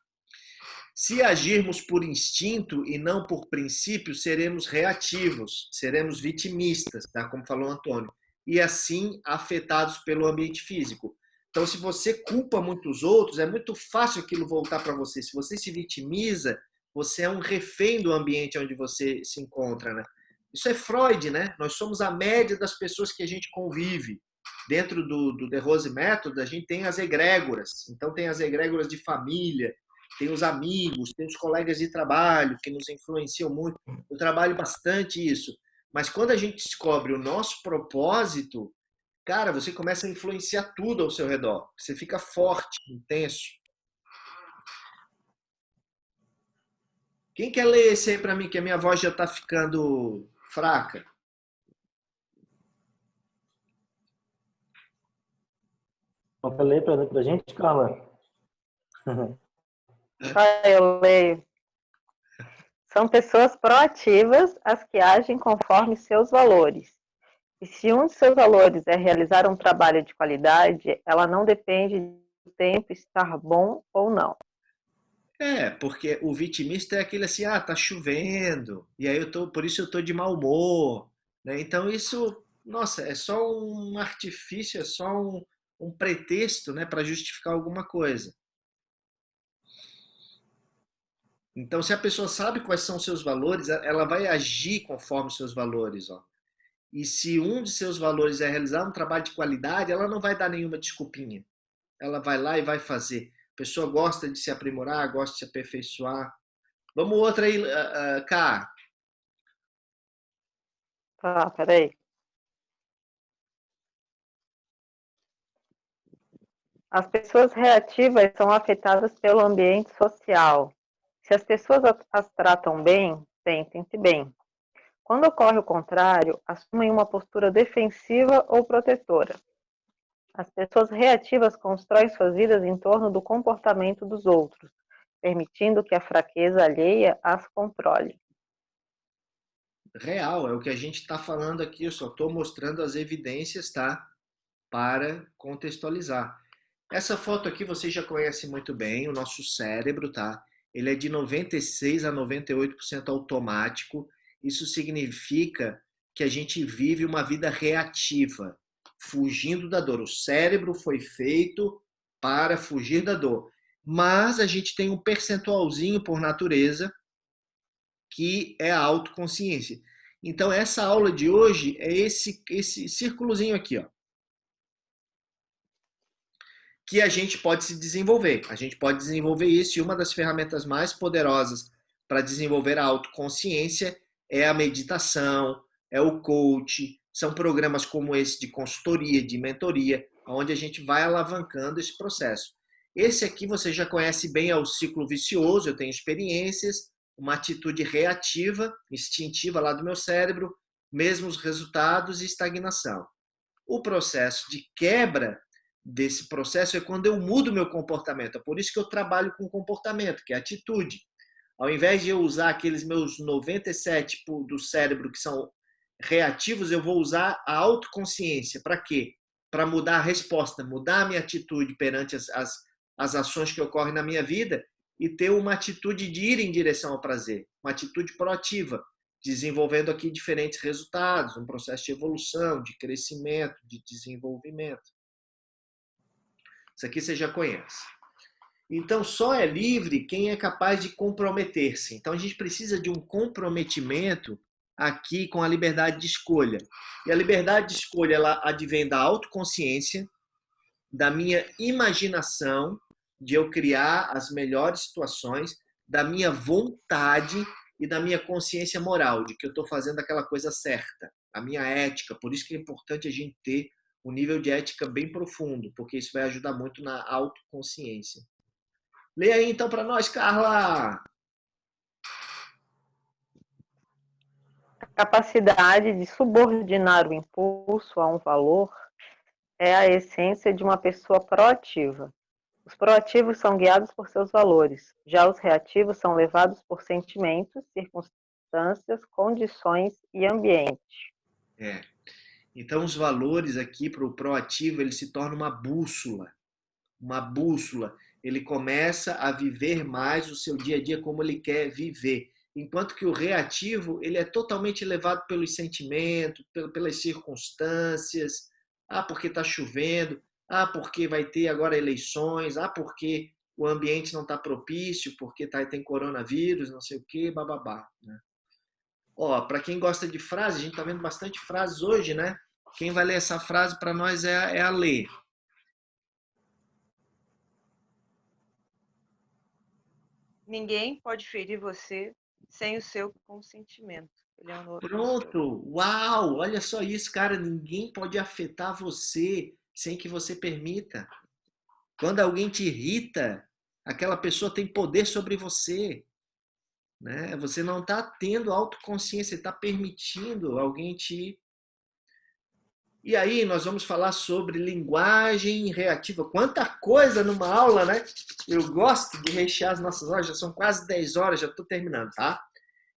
Se agirmos por instinto e não por princípio, seremos reativos, seremos vitimistas, tá? Como falou o Antônio, e assim afetados pelo ambiente físico. Então, se você culpa muitos outros, é muito fácil aquilo voltar para você. Se você se vitimiza, você é um refém do ambiente onde você se encontra, né? Isso é Freud, né? Nós somos a média das pessoas que a gente convive. Dentro do The Rose Method, a gente tem as egrégoras. Então, tem as egrégoras de família, tem os amigos, tem os colegas de trabalho que nos influenciam muito. Eu trabalho bastante isso. Mas quando a gente descobre o nosso propósito, cara, você começa a influenciar tudo ao seu redor. Você fica forte, intenso. Quem quer ler esse aí para mim, que a minha voz já está ficando fraca? Quer ler para a gente, Carla? Eu leio. São pessoas proativas as que agem conforme seus valores. E se um de seus valores é realizar um trabalho de qualidade, ela não depende do tempo estar bom ou não. Porque o vitimista é aquele assim, tá chovendo, e aí por isso eu tô de mau humor, né? Então isso, nossa, é só um artifício, é só um pretexto, né, para justificar alguma coisa. Então, se a pessoa sabe quais são os seus valores, ela vai agir conforme os seus valores, ó. E se um de seus valores é realizar um trabalho de qualidade, ela não vai dar nenhuma desculpinha. Ela vai lá e vai fazer. A pessoa gosta de se aprimorar, gosta de se aperfeiçoar. Vamos outra aí, Cá. Tá, peraí. As pessoas reativas são afetadas pelo ambiente social. Se as pessoas as tratam bem, sentem-se bem. Quando ocorre o contrário, assumem uma postura defensiva ou protetora. As pessoas reativas constroem suas vidas em torno do comportamento dos outros, permitindo que a fraqueza alheia as controle. Real, é o que a gente está falando aqui, eu só estou mostrando as evidências, tá? Para contextualizar. Essa foto aqui você já conhece muito bem, o nosso cérebro, tá? Ele é de 96% a 98% automático. Isso significa que a gente vive uma vida reativa, fugindo da dor. O cérebro foi feito para fugir da dor. Mas a gente tem um percentualzinho por natureza que é a autoconsciência. Então, essa aula de hoje é esse círculozinho aqui, ó, que a gente pode se desenvolver. A gente pode desenvolver isso, e uma das ferramentas mais poderosas para desenvolver a autoconsciência é a meditação, é o coach, são programas como esse de consultoria, de mentoria, onde a gente vai alavancando esse processo. Esse aqui você já conhece bem, é o ciclo vicioso, eu tenho experiências, uma atitude reativa, instintiva lá do meu cérebro, mesmos resultados e estagnação. O processo de quebra desse processo é quando eu mudo meu comportamento. É por isso que eu trabalho com comportamento, que é atitude. Ao invés de eu usar aqueles meus 97 do cérebro que são reativos, eu vou usar a autoconsciência. Para quê? Para mudar a resposta, mudar a minha atitude perante as ações que ocorrem na minha vida e ter uma atitude de ir em direção ao prazer, uma atitude proativa, desenvolvendo aqui diferentes resultados, um processo de evolução, de crescimento, de desenvolvimento. Isso aqui você já conhece. Então, só é livre quem é capaz de comprometer-se. Então, a gente precisa de um comprometimento aqui com a liberdade de escolha. E a liberdade de escolha, ela advém da autoconsciência, da minha imaginação, de eu criar as melhores situações, da minha vontade e da minha consciência moral, de que eu estou fazendo aquela coisa certa, a minha ética. Por isso que é importante a gente ter um nível de ética bem profundo, porque isso vai ajudar muito na autoconsciência. Leia aí então para nós, Carla. A capacidade de subordinar o impulso a um valor é a essência de uma pessoa proativa. Os proativos são guiados por seus valores, já os reativos são levados por sentimentos, circunstâncias, condições e ambiente. Então, os valores aqui para o proativo, ele se torna uma bússola. Uma bússola. Ele começa a viver mais o seu dia a dia como ele quer viver. Enquanto que o reativo, ele é totalmente levado pelos sentimentos, pelas circunstâncias. Ah, porque está chovendo. Ah, porque vai ter agora eleições. Ah, porque o ambiente não está propício, porque tem coronavírus, não sei o quê, bababá. Né? Ó, para quem gosta de frase, a gente está vendo bastante frases hoje, né? Quem vai ler essa frase para nós é a Lê. Ninguém pode ferir você sem o seu consentimento. Eleonora. Pronto! Uau! Olha só isso, cara. Ninguém pode afetar você sem que você permita. Quando alguém te irrita, aquela pessoa tem poder sobre você. Né? Você não está tendo autoconsciência, está permitindo alguém te... E aí nós vamos falar sobre linguagem reativa. Quanta coisa numa aula, né? Eu gosto de rechear as nossas horas, já são quase 10 horas, já estou terminando, tá?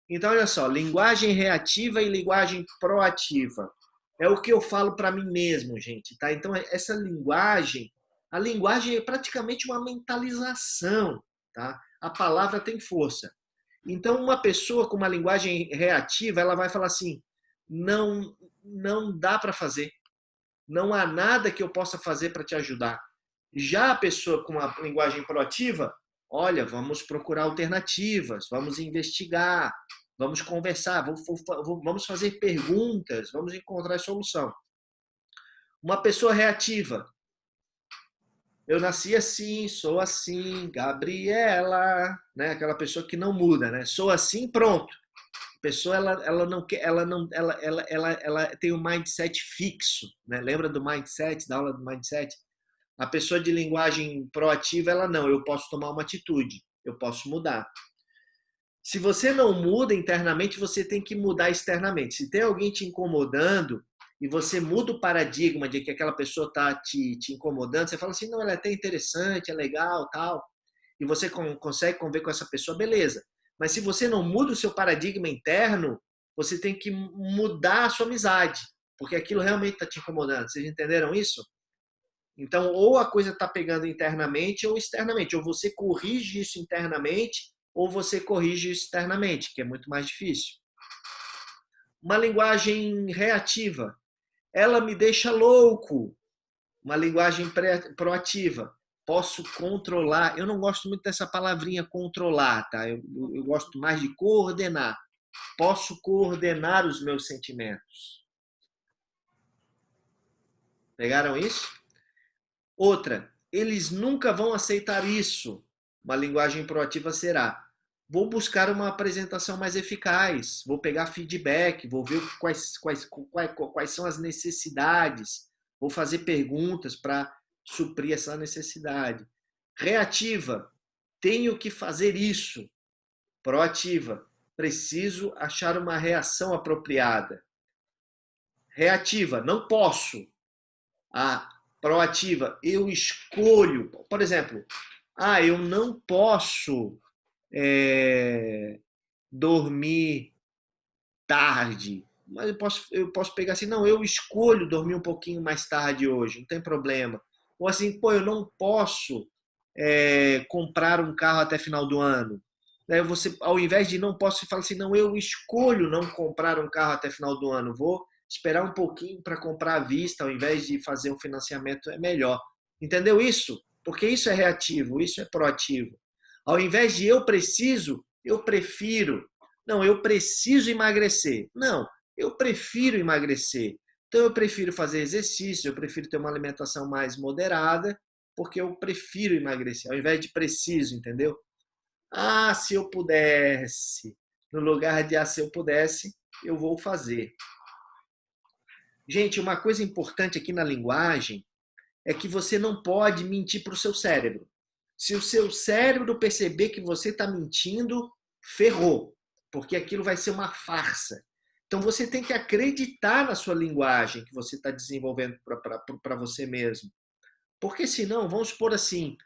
Então, olha só, linguagem reativa e linguagem proativa. É o que eu falo para mim mesmo, gente, tá? Então, essa linguagem, a linguagem é praticamente uma mentalização, tá? A palavra tem força. Então, uma pessoa com uma linguagem reativa, ela vai falar assim, não dá para fazer. Não há nada que eu possa fazer para te ajudar. Já a pessoa com uma linguagem proativa, olha, vamos procurar alternativas, vamos investigar, vamos conversar, vamos fazer perguntas, vamos encontrar solução. Uma pessoa reativa, eu nasci assim, sou assim, Gabriela, né? Aquela pessoa que não muda, né? Sou assim, pronto. A pessoa ela tem um mindset fixo, né? Lembra do mindset, da aula do mindset? A pessoa de linguagem proativa, ela não, eu posso tomar uma atitude, eu posso mudar. Se você não muda internamente, você tem que mudar externamente. Se tem alguém te incomodando e você muda o paradigma de que aquela pessoa está te incomodando, você fala assim, não, ela é até interessante, é legal, tal, e você consegue conviver com essa pessoa, beleza. Mas se você não muda o seu paradigma interno, você tem que mudar a sua amizade, porque aquilo realmente está te incomodando. Vocês entenderam isso? Então, ou a coisa está pegando internamente ou externamente. Ou você corrige isso internamente, ou você corrige isso externamente, que é muito mais difícil. Uma linguagem reativa. Ela me deixa louco. Uma linguagem proativa. Posso controlar. Eu não gosto muito dessa palavrinha controlar, tá? Eu gosto mais de coordenar. Posso coordenar os meus sentimentos. Pegaram isso? Outra, eles nunca vão aceitar isso. Uma linguagem proativa será: vou buscar uma apresentação mais eficaz, vou pegar feedback, vou ver quais são as necessidades, vou fazer perguntas para suprir essa necessidade. Reativa, tenho que fazer isso. Proativa, preciso achar uma reação apropriada. Reativa, não posso. A proativa, eu escolho. Por exemplo, eu não posso dormir tarde. Mas eu posso pegar assim, não, eu escolho dormir um pouquinho mais tarde hoje, não tem problema. Ou assim, eu não posso comprar um carro até final do ano. Você, ao invés de não posso, você fala assim, não, eu escolho não comprar um carro até final do ano. Vou esperar um pouquinho para comprar à vista, ao invés de fazer um financiamento, é melhor. Entendeu isso? Porque isso é reativo, isso é proativo. Ao invés de eu preciso, eu prefiro. Não, eu preciso emagrecer. Não, eu prefiro emagrecer. Então eu prefiro fazer exercício, eu prefiro ter uma alimentação mais moderada, porque eu prefiro emagrecer, ao invés de preciso, entendeu? Se eu pudesse. No lugar de se eu pudesse, eu vou fazer. Gente, uma coisa importante aqui na linguagem é que você não pode mentir para o seu cérebro. Se o seu cérebro perceber que você está mentindo, ferrou, porque aquilo vai ser uma farsa. Então você tem que acreditar na sua linguagem que você está desenvolvendo para você mesmo. Porque senão, vamos supor assim,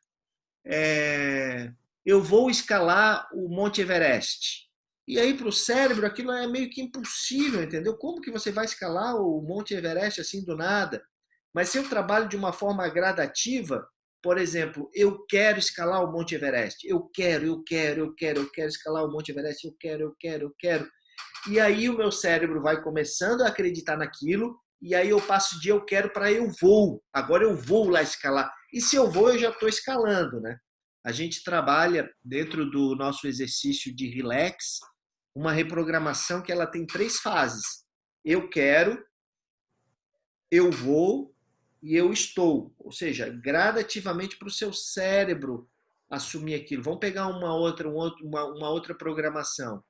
eu vou escalar o Monte Everest. E aí para o cérebro aquilo é meio que impossível, entendeu? Como que você vai escalar o Monte Everest assim do nada? Mas se eu trabalho de uma forma gradativa, por exemplo, eu quero escalar o Monte Everest. Eu quero escalar o Monte Everest. Eu quero. E aí o meu cérebro vai começando a acreditar naquilo, e aí eu passo de eu quero para eu vou. Agora eu vou lá escalar. E se eu vou, eu já estou escalando, né? A gente trabalha dentro do nosso exercício de relax, uma reprogramação que ela tem 3 fases. Eu quero, eu vou e eu estou. Ou seja, gradativamente para o seu cérebro assumir aquilo. Vamos pegar uma outra programação.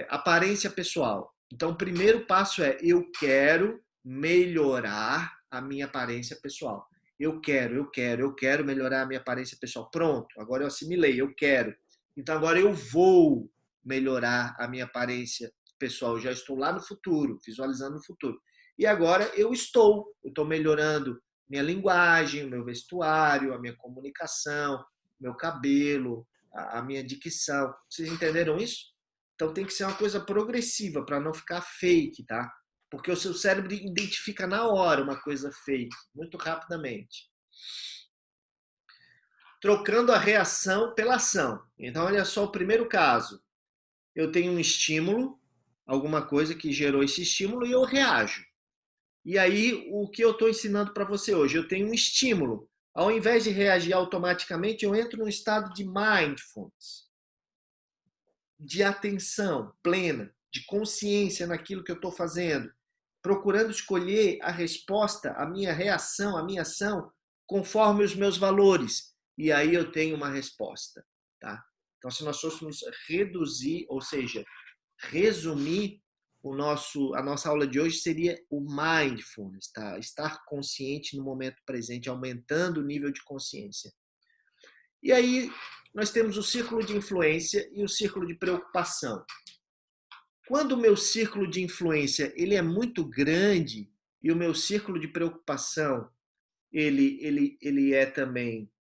Aparência pessoal. Então, o primeiro passo é eu quero melhorar a minha aparência pessoal. Eu quero melhorar a minha aparência pessoal. Pronto, agora eu assimilei, eu quero. Então agora eu vou melhorar a minha aparência pessoal. Eu já estou lá no futuro, visualizando o futuro. E agora eu estou melhorando minha linguagem, o meu vestuário, a minha comunicação, meu cabelo, a minha dicção. Vocês entenderam isso? Então tem que ser uma coisa progressiva para não ficar fake, tá? Porque o seu cérebro identifica na hora uma coisa fake, muito rapidamente. Trocando a reação pela ação. Então, olha só o primeiro caso. Eu tenho um estímulo, alguma coisa que gerou esse estímulo e eu reajo. E aí, o que eu estou ensinando para você hoje? Eu tenho um estímulo. Ao invés de reagir automaticamente, eu entro num estado de mindfulness, de atenção plena, de consciência naquilo que eu estou fazendo, procurando escolher a resposta, a minha reação, a minha ação, conforme os meus valores. E aí eu tenho uma resposta. Tá? Então, se nós fôssemos reduzir, ou seja, resumir a nossa aula de hoje, seria o mindfulness, tá? Estar consciente no momento presente, aumentando o nível de consciência. E aí nós temos o círculo de influência e o círculo de preocupação. Quando o meu círculo de influência ele é muito grande e o meu círculo de preocupação ele é também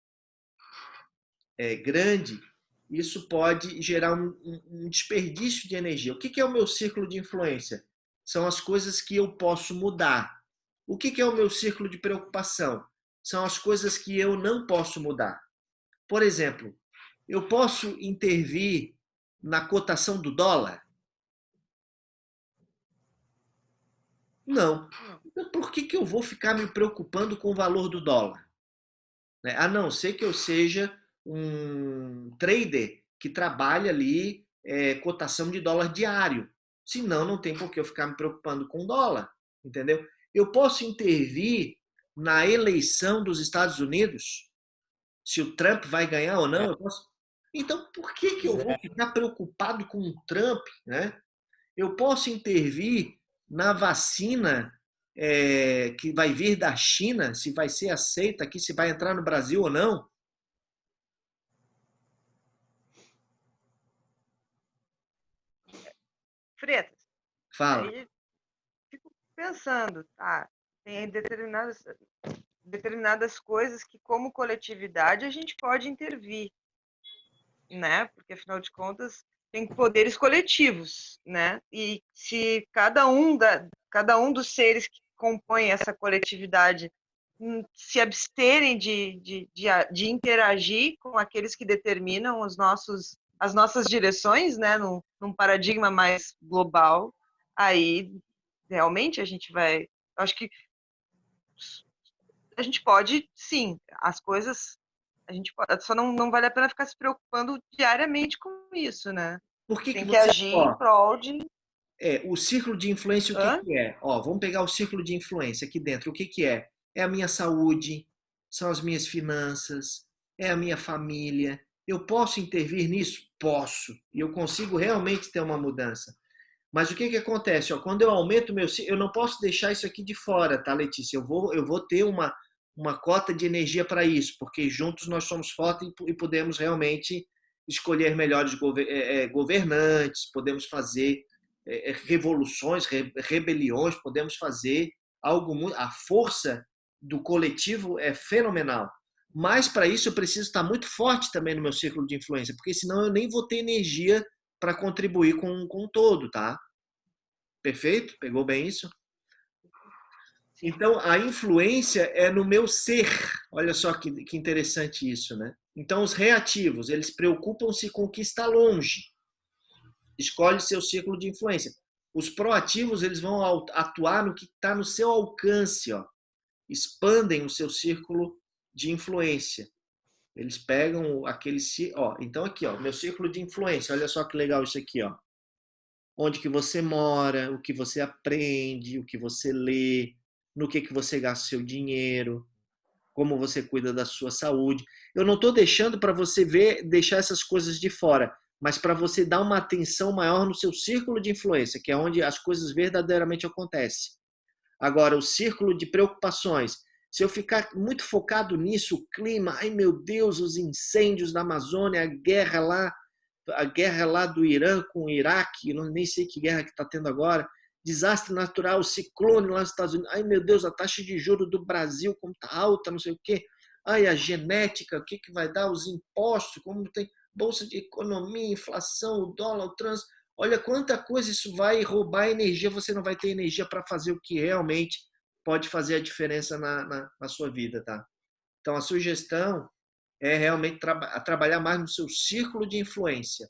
grande, isso pode gerar um desperdício de energia. O que é o meu círculo de influência? São as coisas que eu posso mudar. O que é o meu círculo de preocupação? São as coisas que eu não posso mudar. Por exemplo, eu posso intervir na cotação do dólar? Não. Então, por que eu vou ficar me preocupando com o valor do dólar? A não ser que eu seja um trader que trabalha ali cotação de dólar diário. Senão, não tem por que eu ficar me preocupando com dólar, entendeu? Eu posso intervir na eleição dos Estados Unidos, se o Trump vai ganhar ou não. Eu posso... Então, por que eu vou ficar preocupado com o Trump, né? Eu posso intervir na vacina que vai vir da China, se vai ser aceita aqui, se vai entrar no Brasil ou não. Freitas, Fala. aí fico pensando, tá, tem determinadas coisas que, como coletividade, a gente pode intervir, né? Porque, afinal de contas, tem poderes coletivos, né? E se cada um dos seres que compõem essa coletividade se absterem de interagir com aqueles que determinam as nossas direções, né? Num paradigma mais global, aí realmente a gente vai... Acho que a gente pode, sim, as coisas... A gente pode, só não vale a pena ficar se preocupando diariamente com isso, né? Por que Tem que você... agir em prol de... o círculo de influência, o que é? Vamos pegar o círculo de influência aqui dentro. O que é? É a minha saúde, são as minhas finanças, é a minha família. Eu posso intervir nisso? Posso. E eu consigo realmente ter uma mudança. Mas o que acontece? Quando eu aumento meu ciclo, eu não posso deixar isso aqui de fora, tá, Letícia? Eu vou ter uma cota de energia para isso, porque juntos nós somos fortes e podemos realmente escolher melhores governantes, podemos fazer revoluções, rebeliões, podemos fazer algo muito... A força do coletivo é fenomenal. Mas para isso eu preciso estar muito forte também no meu círculo de influência, porque senão eu nem vou ter energia para contribuir com o todo, tá? Perfeito? Pegou bem isso? Então, a influência é no meu ser. Olha só que interessante isso, né? Então, os reativos, eles preocupam-se com o que está longe. Escolhe seu círculo de influência. Os proativos, eles vão atuar no que está no seu alcance, ó. Expandem o seu círculo de influência. Eles pegam aquele... então aqui, ó, meu círculo de influência. Olha só que legal isso aqui, ó. Onde que você mora, o que você aprende, o que você lê, no que você gasta seu dinheiro, como você cuida da sua saúde. Eu não estou deixando para você deixar essas coisas de fora, mas para você dar uma atenção maior no seu círculo de influência, que é onde as coisas verdadeiramente acontecem. Agora, o círculo de preocupações. Se eu ficar muito focado nisso, o clima, ai meu Deus, os incêndios da Amazônia, a guerra lá do Irã com o Iraque, nem sei que guerra que está tendo agora, desastre natural, ciclone lá nos Estados Unidos, ai meu Deus, a taxa de juros do Brasil como está alta, não sei o quê, ai a genética, o que vai dar, os impostos, como tem bolsa de economia, inflação, o dólar, o trânsito, olha quanta coisa isso vai roubar energia, você não vai ter energia para fazer o que realmente pode fazer a diferença na sua vida, tá? Então a sugestão é realmente trabalhar mais no seu círculo de influência,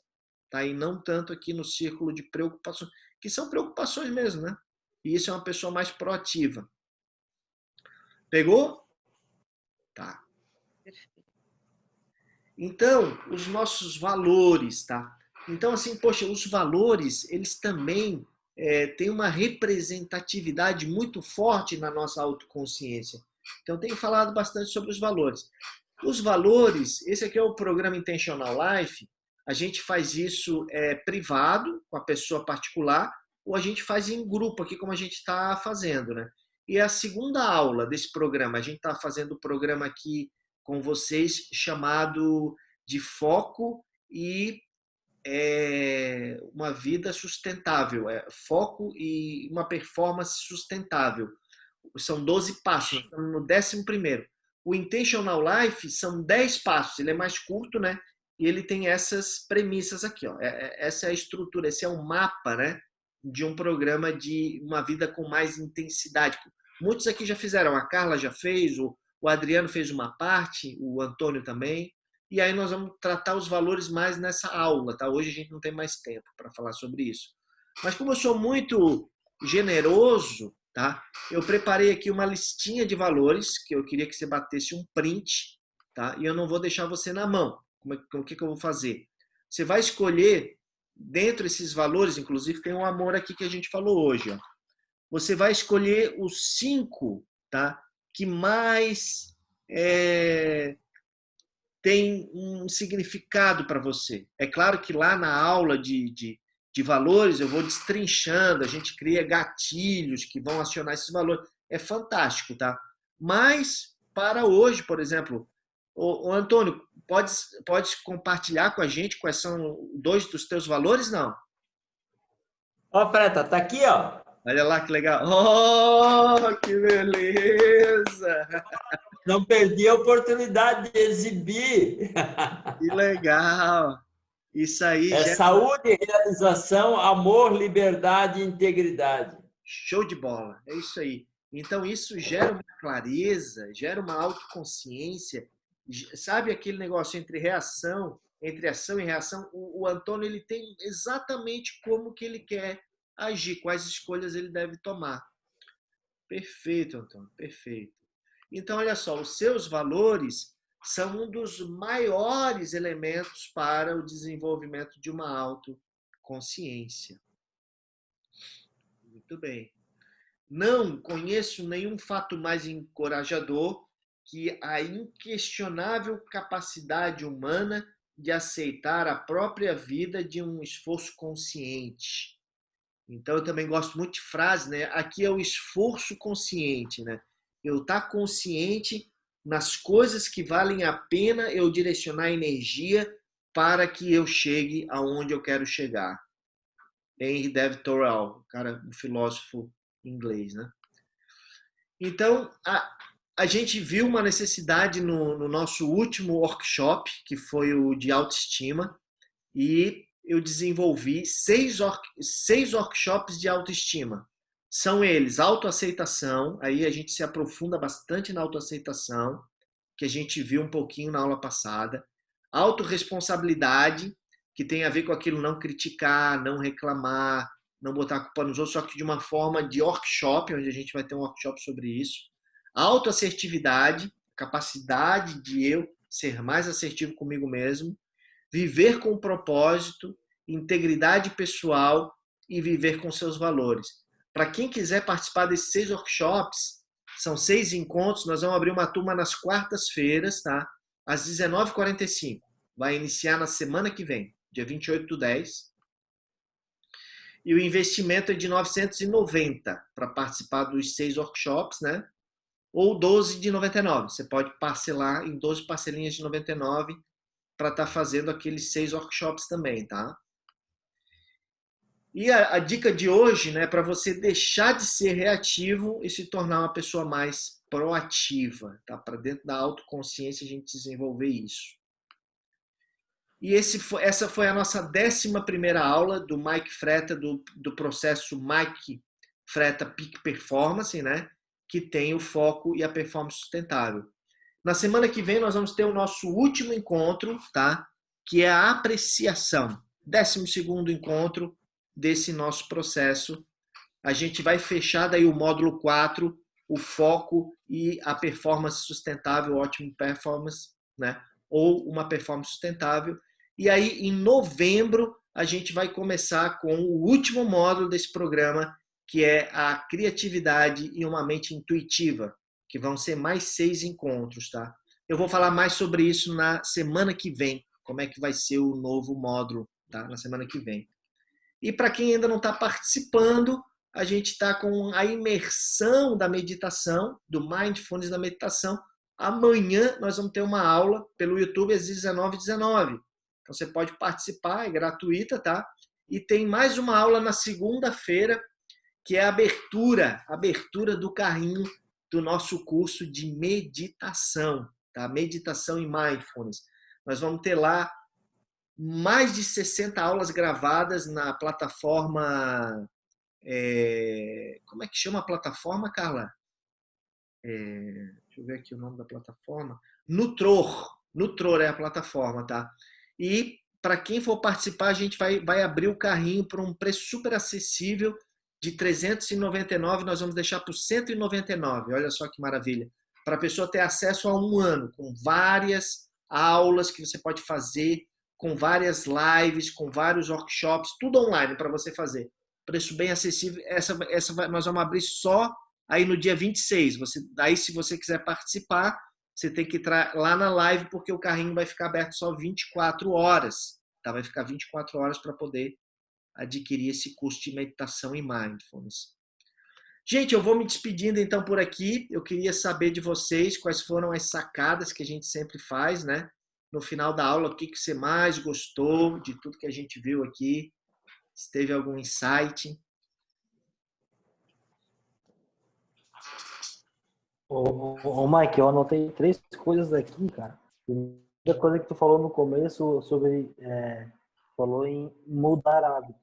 tá? E não tanto aqui no círculo de preocupações, que são preocupações mesmo, né? E isso é uma pessoa mais proativa. Pegou? Tá. Então, os nossos valores, tá? Então, assim, poxa, os valores, eles também têm uma representatividade muito forte na nossa autoconsciência. Então, eu tenho falado bastante sobre os valores. Os valores, esse aqui é o programa Intentional Life, a gente faz isso privado, com a pessoa particular, ou a gente faz em grupo aqui, como a gente está fazendo, né? E a segunda aula desse programa, a gente está fazendo o programa aqui com vocês, chamado de Foco e uma vida sustentável. Foco e uma performance sustentável. São 12 passos, estamos no 11º. O Intentional Life são 10 passos, ele é mais curto, né? E ele tem essas premissas aqui, ó. Essa é a estrutura, esse é o mapa, né? De um programa de uma vida com mais intensidade. Muitos aqui já fizeram, a Carla já fez, o Adriano fez uma parte, o Antônio também. E aí nós vamos tratar os valores mais nessa aula, tá? Hoje a gente não tem mais tempo para falar sobre isso. Mas como eu sou muito generoso, tá? Eu preparei aqui uma listinha de valores que eu queria que você batesse um print, tá? E eu não vou deixar você na mão. O que eu vou fazer? Você vai escolher, dentro desses valores, inclusive tem um amor aqui que a gente falou hoje, ó. Você vai escolher os 5, tá? Que mais tem um significado para você. É claro que lá na aula de valores eu vou destrinchando, a gente cria gatilhos que vão acionar esses valores. É fantástico, tá? Mas, para hoje, por exemplo, o Antônio, pode compartilhar com a gente quais são 2 dos teus valores, não? Ó, Preta, tá aqui, ó. Olha lá que legal. Oh, que beleza! Não perdi a oportunidade de exibir. Que legal! Isso aí É saúde, realização, amor, liberdade e integridade. Show de bola, é isso aí. Então isso gera uma clareza, gera uma autoconsciência. Sabe aquele negócio entre ação e reação? O Antônio ele tem exatamente como que ele quer agir, quais escolhas ele deve tomar. Perfeito, Antônio, perfeito. Então, olha só, os seus valores são um dos maiores elementos para o desenvolvimento de uma autoconsciência. Muito bem. Não conheço nenhum fato mais encorajador que a inquestionável capacidade humana de aceitar a própria vida de um esforço consciente. Então, eu também gosto muito de frase, né? Aqui é o esforço consciente, né? Eu estar consciente nas coisas que valem a pena eu direcionar energia para que eu chegue aonde eu quero chegar. Henry David Thoreau, um filósofo inglês, né? Então, a gente viu uma necessidade no nosso último workshop, que foi o de autoestima, e eu desenvolvi 6 workshops de autoestima. São eles autoaceitação, aí a gente se aprofunda bastante na autoaceitação, que a gente viu um pouquinho na aula passada. Autorresponsabilidade, que tem a ver com aquilo não criticar, não reclamar, não botar a culpa nos outros, só que de uma forma de workshop, onde a gente vai ter um workshop sobre isso. Autoassertividade, capacidade de eu ser mais assertivo comigo mesmo. Viver com propósito, integridade pessoal e viver com seus valores. Para quem quiser participar desses 6 workshops, são 6 encontros, nós vamos abrir uma turma nas quartas-feiras, tá? Às 19h45. Vai iniciar na semana que vem, dia 28/10. E o investimento é de 990 para participar dos 6 workshops, né? Ou 12 de 99. Você pode parcelar em 12 parcelinhas de 99 para estar fazendo aqueles 6 workshops também, tá? E a dica de hoje, né, para você deixar de ser reativo e se tornar uma pessoa mais proativa, tá? Para dentro da autoconsciência a gente desenvolver isso. E essa foi a nossa 11ª aula do Mike Freta, do processo Mike Freta Peak Performance, né? Que tem o foco e a performance sustentável. Na semana que vem nós vamos ter o nosso último encontro, tá? Que é a apreciação. 12º encontro desse nosso processo. A gente vai fechar daí o módulo 4, o foco e a performance sustentável, ótimo performance, né? Ou uma performance sustentável. E aí, em novembro, a gente vai começar com o último módulo desse programa, que é a criatividade e uma mente intuitiva, que vão ser mais 6 encontros, tá? Eu vou falar mais sobre isso na semana que vem, como é que vai ser o novo módulo, tá? Na semana que vem. E para quem ainda não está participando, a gente está com a imersão da meditação, do Mindfulness da meditação. Amanhã nós vamos ter uma aula pelo YouTube às 19h19. Então você pode participar, é gratuita, tá? E tem mais uma aula na segunda-feira, que é a abertura do carrinho do nosso curso de meditação, tá? Meditação e Mindfulness. Nós vamos ter lá mais de 60 aulas gravadas na plataforma... como é que chama a plataforma, Carla? Deixa eu ver aqui o nome da plataforma. Nutror é a plataforma, tá? E para quem for participar, a gente vai abrir o carrinho por um preço super acessível De 399, nós vamos deixar por 199. Olha só que maravilha. Para a pessoa ter acesso a um ano, com várias aulas que você pode fazer, com várias lives, com vários workshops, tudo online para você fazer. Preço bem acessível. Essa nós vamos abrir só aí no dia 26. Aí, se você quiser participar, você tem que entrar lá na live, porque o carrinho vai ficar aberto só 24 horas. Tá? Vai ficar 24 horas para poder adquirir esse curso de meditação e mindfulness. Gente, eu vou me despedindo então por aqui. Eu queria saber de vocês quais foram as sacadas que a gente sempre faz, né? No final da aula, o que você mais gostou de tudo que a gente viu aqui? Se teve algum insight? Ô, Mike, eu anotei 3 coisas aqui, cara. Primeira coisa que tu falou no começo sobre... falou em mudar hábito.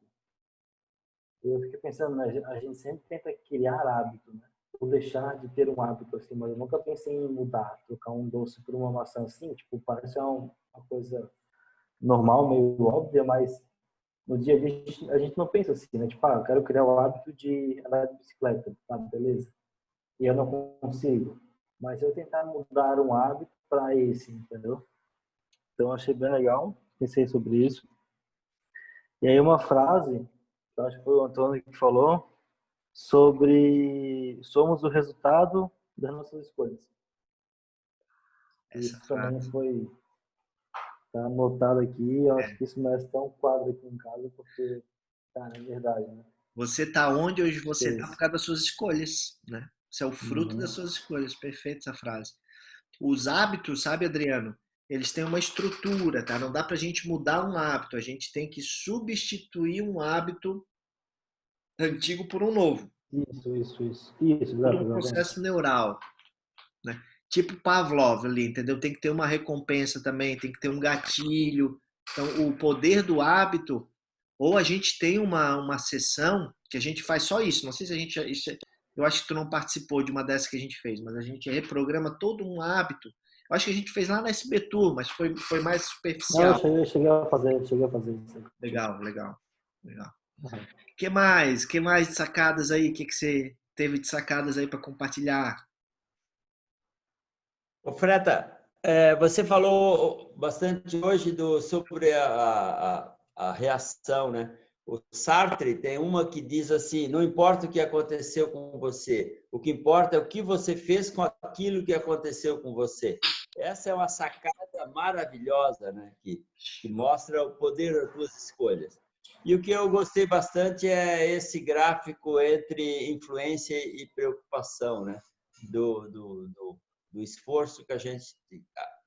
Eu fiquei pensando, né? A gente sempre tenta criar hábito, né? Ou deixar de ter um hábito assim, mas eu nunca pensei em mudar, trocar um doce por uma maçã assim, tipo, parece uma coisa normal, meio óbvia, mas no dia a dia a gente não pensa assim, né? Tipo, eu quero criar o hábito de andar de bicicleta, tá? Beleza. E eu não consigo. Mas eu tentar mudar um hábito para esse, entendeu? Então eu achei bem legal, pensei sobre isso. E aí uma frase, eu acho que foi o Antônio que falou, sobre somos o resultado das nossas escolhas. Isso também foi tá anotado aqui, eu acho que isso merece ter um quadro aqui em casa, porque, cara, é verdade, né? Você tá onde hoje você tá por causa das suas escolhas, né? Você é o fruto das suas escolhas. Perfeita essa frase. Os hábitos, sabe, Adriano? Eles têm uma estrutura, tá? Não dá pra gente mudar um hábito. A gente tem que substituir um hábito antigo por um novo. Isso, Um processo neural, né? Tipo Pavlov ali, entendeu? Tem que ter uma recompensa também, tem que ter um gatilho. Então, o poder do hábito, ou a gente tem uma sessão que a gente faz só isso. Não sei se a gente... Eu acho que tu não participou de uma dessas que a gente fez, mas a gente reprograma todo um hábito. Eu acho que a gente fez lá na SB Tour, mas foi mais superficial. Não, eu cheguei a fazer isso. Legal. Uhum. Que mais de sacadas aí? O que você teve de sacadas aí para compartilhar? Ô, Freta, você falou bastante hoje sobre a reação, né? O Sartre tem uma que diz assim, não importa o que aconteceu com você, o que importa é o que você fez com aquilo que aconteceu com você. Essa é uma sacada maravilhosa, né? Que mostra o poder das tuas escolhas. E o que eu gostei bastante é esse gráfico entre influência e preocupação, né? Do esforço que a gente...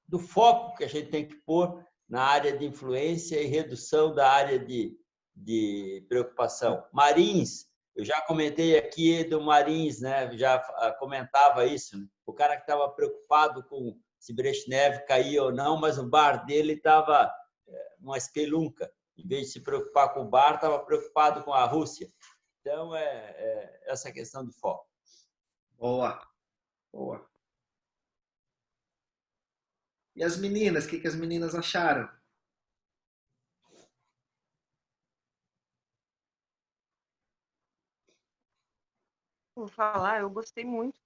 do foco que a gente tem que pôr na área de influência e redução da área de preocupação. Marins, eu já comentei aqui do Marins, né? Já comentava isso, né? O cara que estava preocupado com se Brezhnev caía ou não, mas o bar dele estava uma espelunca. Em vez de se preocupar com o bar, estava preocupado com a Rússia. Então, essa questão de foco. Boa. E as meninas, o que as meninas acharam? Vou falar, eu gostei muito.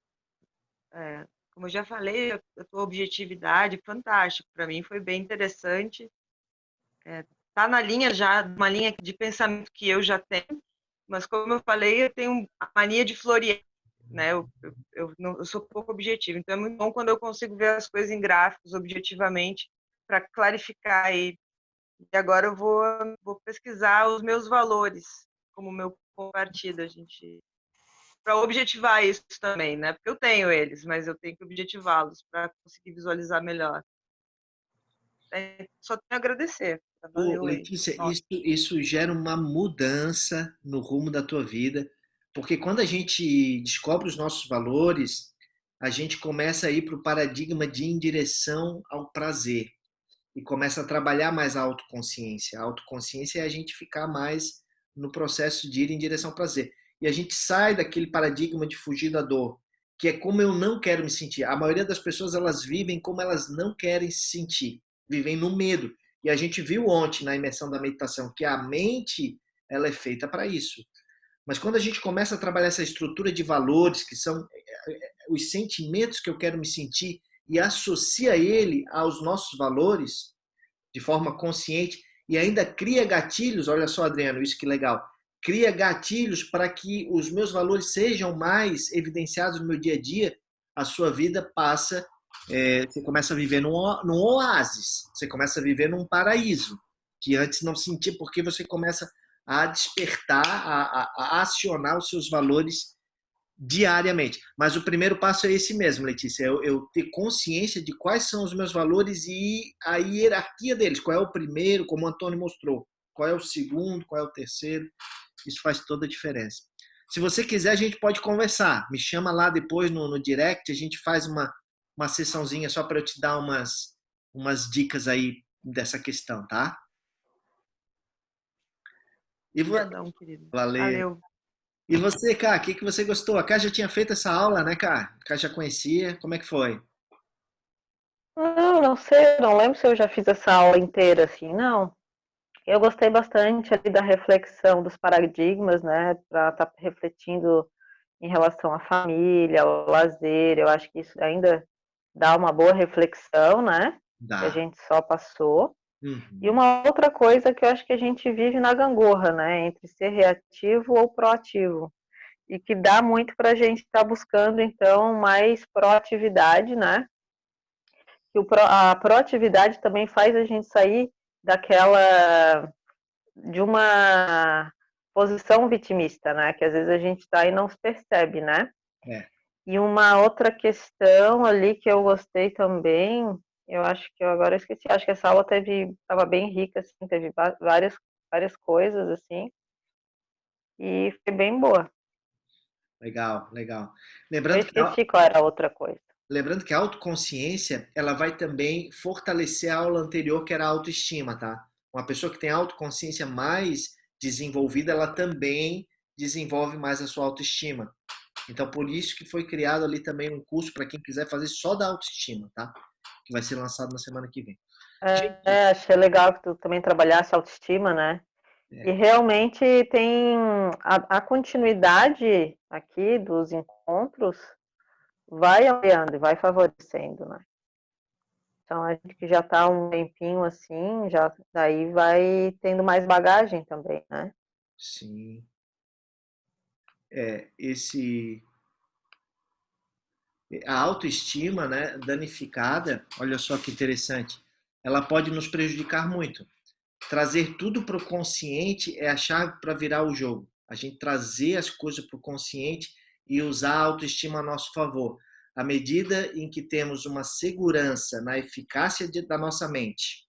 Como eu já falei, a tua objetividade é fantástico. Para mim foi bem interessante. Tá na linha já, uma linha de pensamento que eu já tenho, mas como eu falei, eu tenho a mania de florear, né? Eu sou pouco objetiva, então é muito bom quando eu consigo ver as coisas em gráficos objetivamente para clarificar aí. E agora eu vou pesquisar os meus valores como meu partido, para objetivar isso também, né? Porque eu tenho eles, mas eu tenho que objetivá-los para conseguir visualizar melhor. Só tenho a agradecer. Valeu, Letícia, isso gera uma mudança no rumo da tua vida, porque quando a gente descobre os nossos valores, a gente começa a ir para o paradigma de ir em direção ao prazer e começa a trabalhar mais a autoconsciência. A autoconsciência é a gente ficar mais no processo de ir em direção ao prazer. E a gente sai daquele paradigma de fugir da dor, que é como eu não quero me sentir. A maioria das pessoas, elas vivem como elas não querem se sentir, vivem no medo. E a gente viu ontem na imersão da meditação que a mente, ela é feita para isso. Mas quando a gente começa a trabalhar essa estrutura de valores, que são os sentimentos que eu quero me sentir, e associa ele aos nossos valores de forma consciente, e ainda cria gatilhos, olha só, Adriano, isso que legal, cria gatilhos para que os meus valores sejam mais evidenciados no meu dia a dia, a sua vida passa, você começa a viver num oásis, você começa a viver num paraíso, que antes não sentia, porque você começa a despertar, a acionar os seus valores diariamente. Mas o primeiro passo é esse mesmo, Letícia, eu ter consciência de quais são os meus valores e a hierarquia deles, qual é o primeiro, como o Antônio mostrou, qual é o segundo, qual é o terceiro, isso faz toda a diferença. Se você quiser, a gente pode conversar, me chama lá depois no direct, a gente faz uma sessãozinha só para eu te dar umas dicas aí dessa questão, tá? Obrigadão, querido. Valeu. E você, Cá, o que você gostou? A Cá já tinha feito essa aula, né, Cá? A Cá já conhecia. Como é que foi? Não sei, não lembro se eu já fiz essa aula inteira assim, não. Eu gostei bastante ali da reflexão dos paradigmas, né, para estar refletindo em relação à família, ao lazer. Eu acho que isso ainda dá uma boa reflexão, né, que a Dá. gente só passou. Uhum. E uma outra coisa que eu acho que a gente vive na gangorra, né, entre ser reativo ou proativo. E que dá muito para a gente estar buscando, então, mais proatividade, né? A proatividade também faz a gente sair de uma posição vitimista, né? Que às vezes a gente está e não se percebe, né? É. E uma outra questão ali que eu gostei também, eu acho que eu agora esqueci, acho que essa aula estava bem rica, assim, teve várias coisas, assim, e foi bem boa. Legal, legal. Eu Lembrando que esqueci qual era a outra coisa. Lembrando que a autoconsciência, ela vai também fortalecer a aula anterior, que era a autoestima, tá? Uma pessoa que tem autoconsciência mais desenvolvida, ela também desenvolve mais a sua autoestima. Então, por isso que foi criado ali também um curso para quem quiser fazer só da autoestima, tá? Que vai ser lançado na semana que vem. Achei legal que tu também trabalhasse a autoestima, né? E realmente tem a continuidade aqui dos encontros vai ampliando e vai favorecendo, né? Então a gente que já está um tempinho assim, já daí vai tendo mais bagagem também, né? Sim. A autoestima, né, danificada, olha só que interessante, ela pode nos prejudicar muito. Trazer tudo para o consciente é a chave para virar o jogo. A gente trazer as coisas para o consciente e usar a autoestima a nosso favor. À medida em que temos uma segurança na eficácia da nossa mente,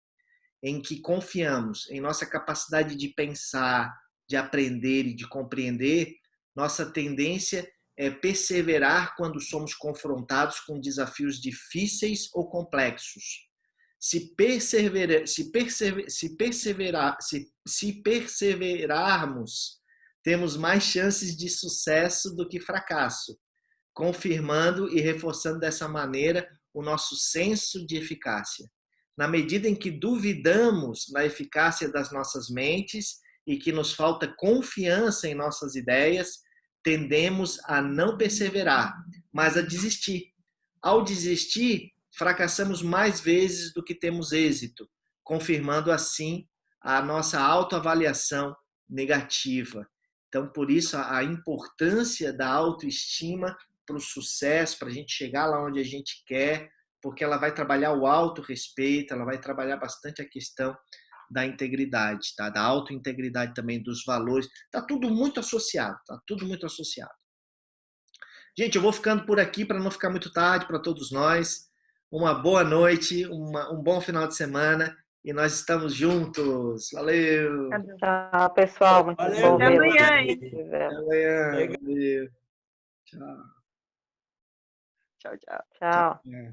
em que confiamos em nossa capacidade de pensar, de aprender e de compreender, nossa tendência é perseverar quando somos confrontados com desafios difíceis ou complexos. Se perseverarmos, temos mais chances de sucesso do que fracasso, confirmando e reforçando dessa maneira o nosso senso de eficácia. Na medida em que duvidamos na eficácia das nossas mentes e que nos falta confiança em nossas ideias, tendemos a não perseverar, mas a desistir. Ao desistir, fracassamos mais vezes do que temos êxito, confirmando assim a nossa autoavaliação negativa. Então, por isso, a importância da autoestima para o sucesso, para a gente chegar lá onde a gente quer, porque ela vai trabalhar o autorrespeito, ela vai trabalhar bastante a questão da integridade, tá? Da autointegridade também, dos valores. Tá tudo muito associado, tá tudo muito associado. Gente, eu vou ficando por aqui para não ficar muito tarde para todos nós. Uma boa noite, um bom final de semana e nós estamos juntos. Valeu! Tchau, pessoal. Muito Valeu, bom Até ver amanhã, vocês. hein? Até amanhã. Legal. Valeu. Tchau. Tchau, tchau. Tchau. É.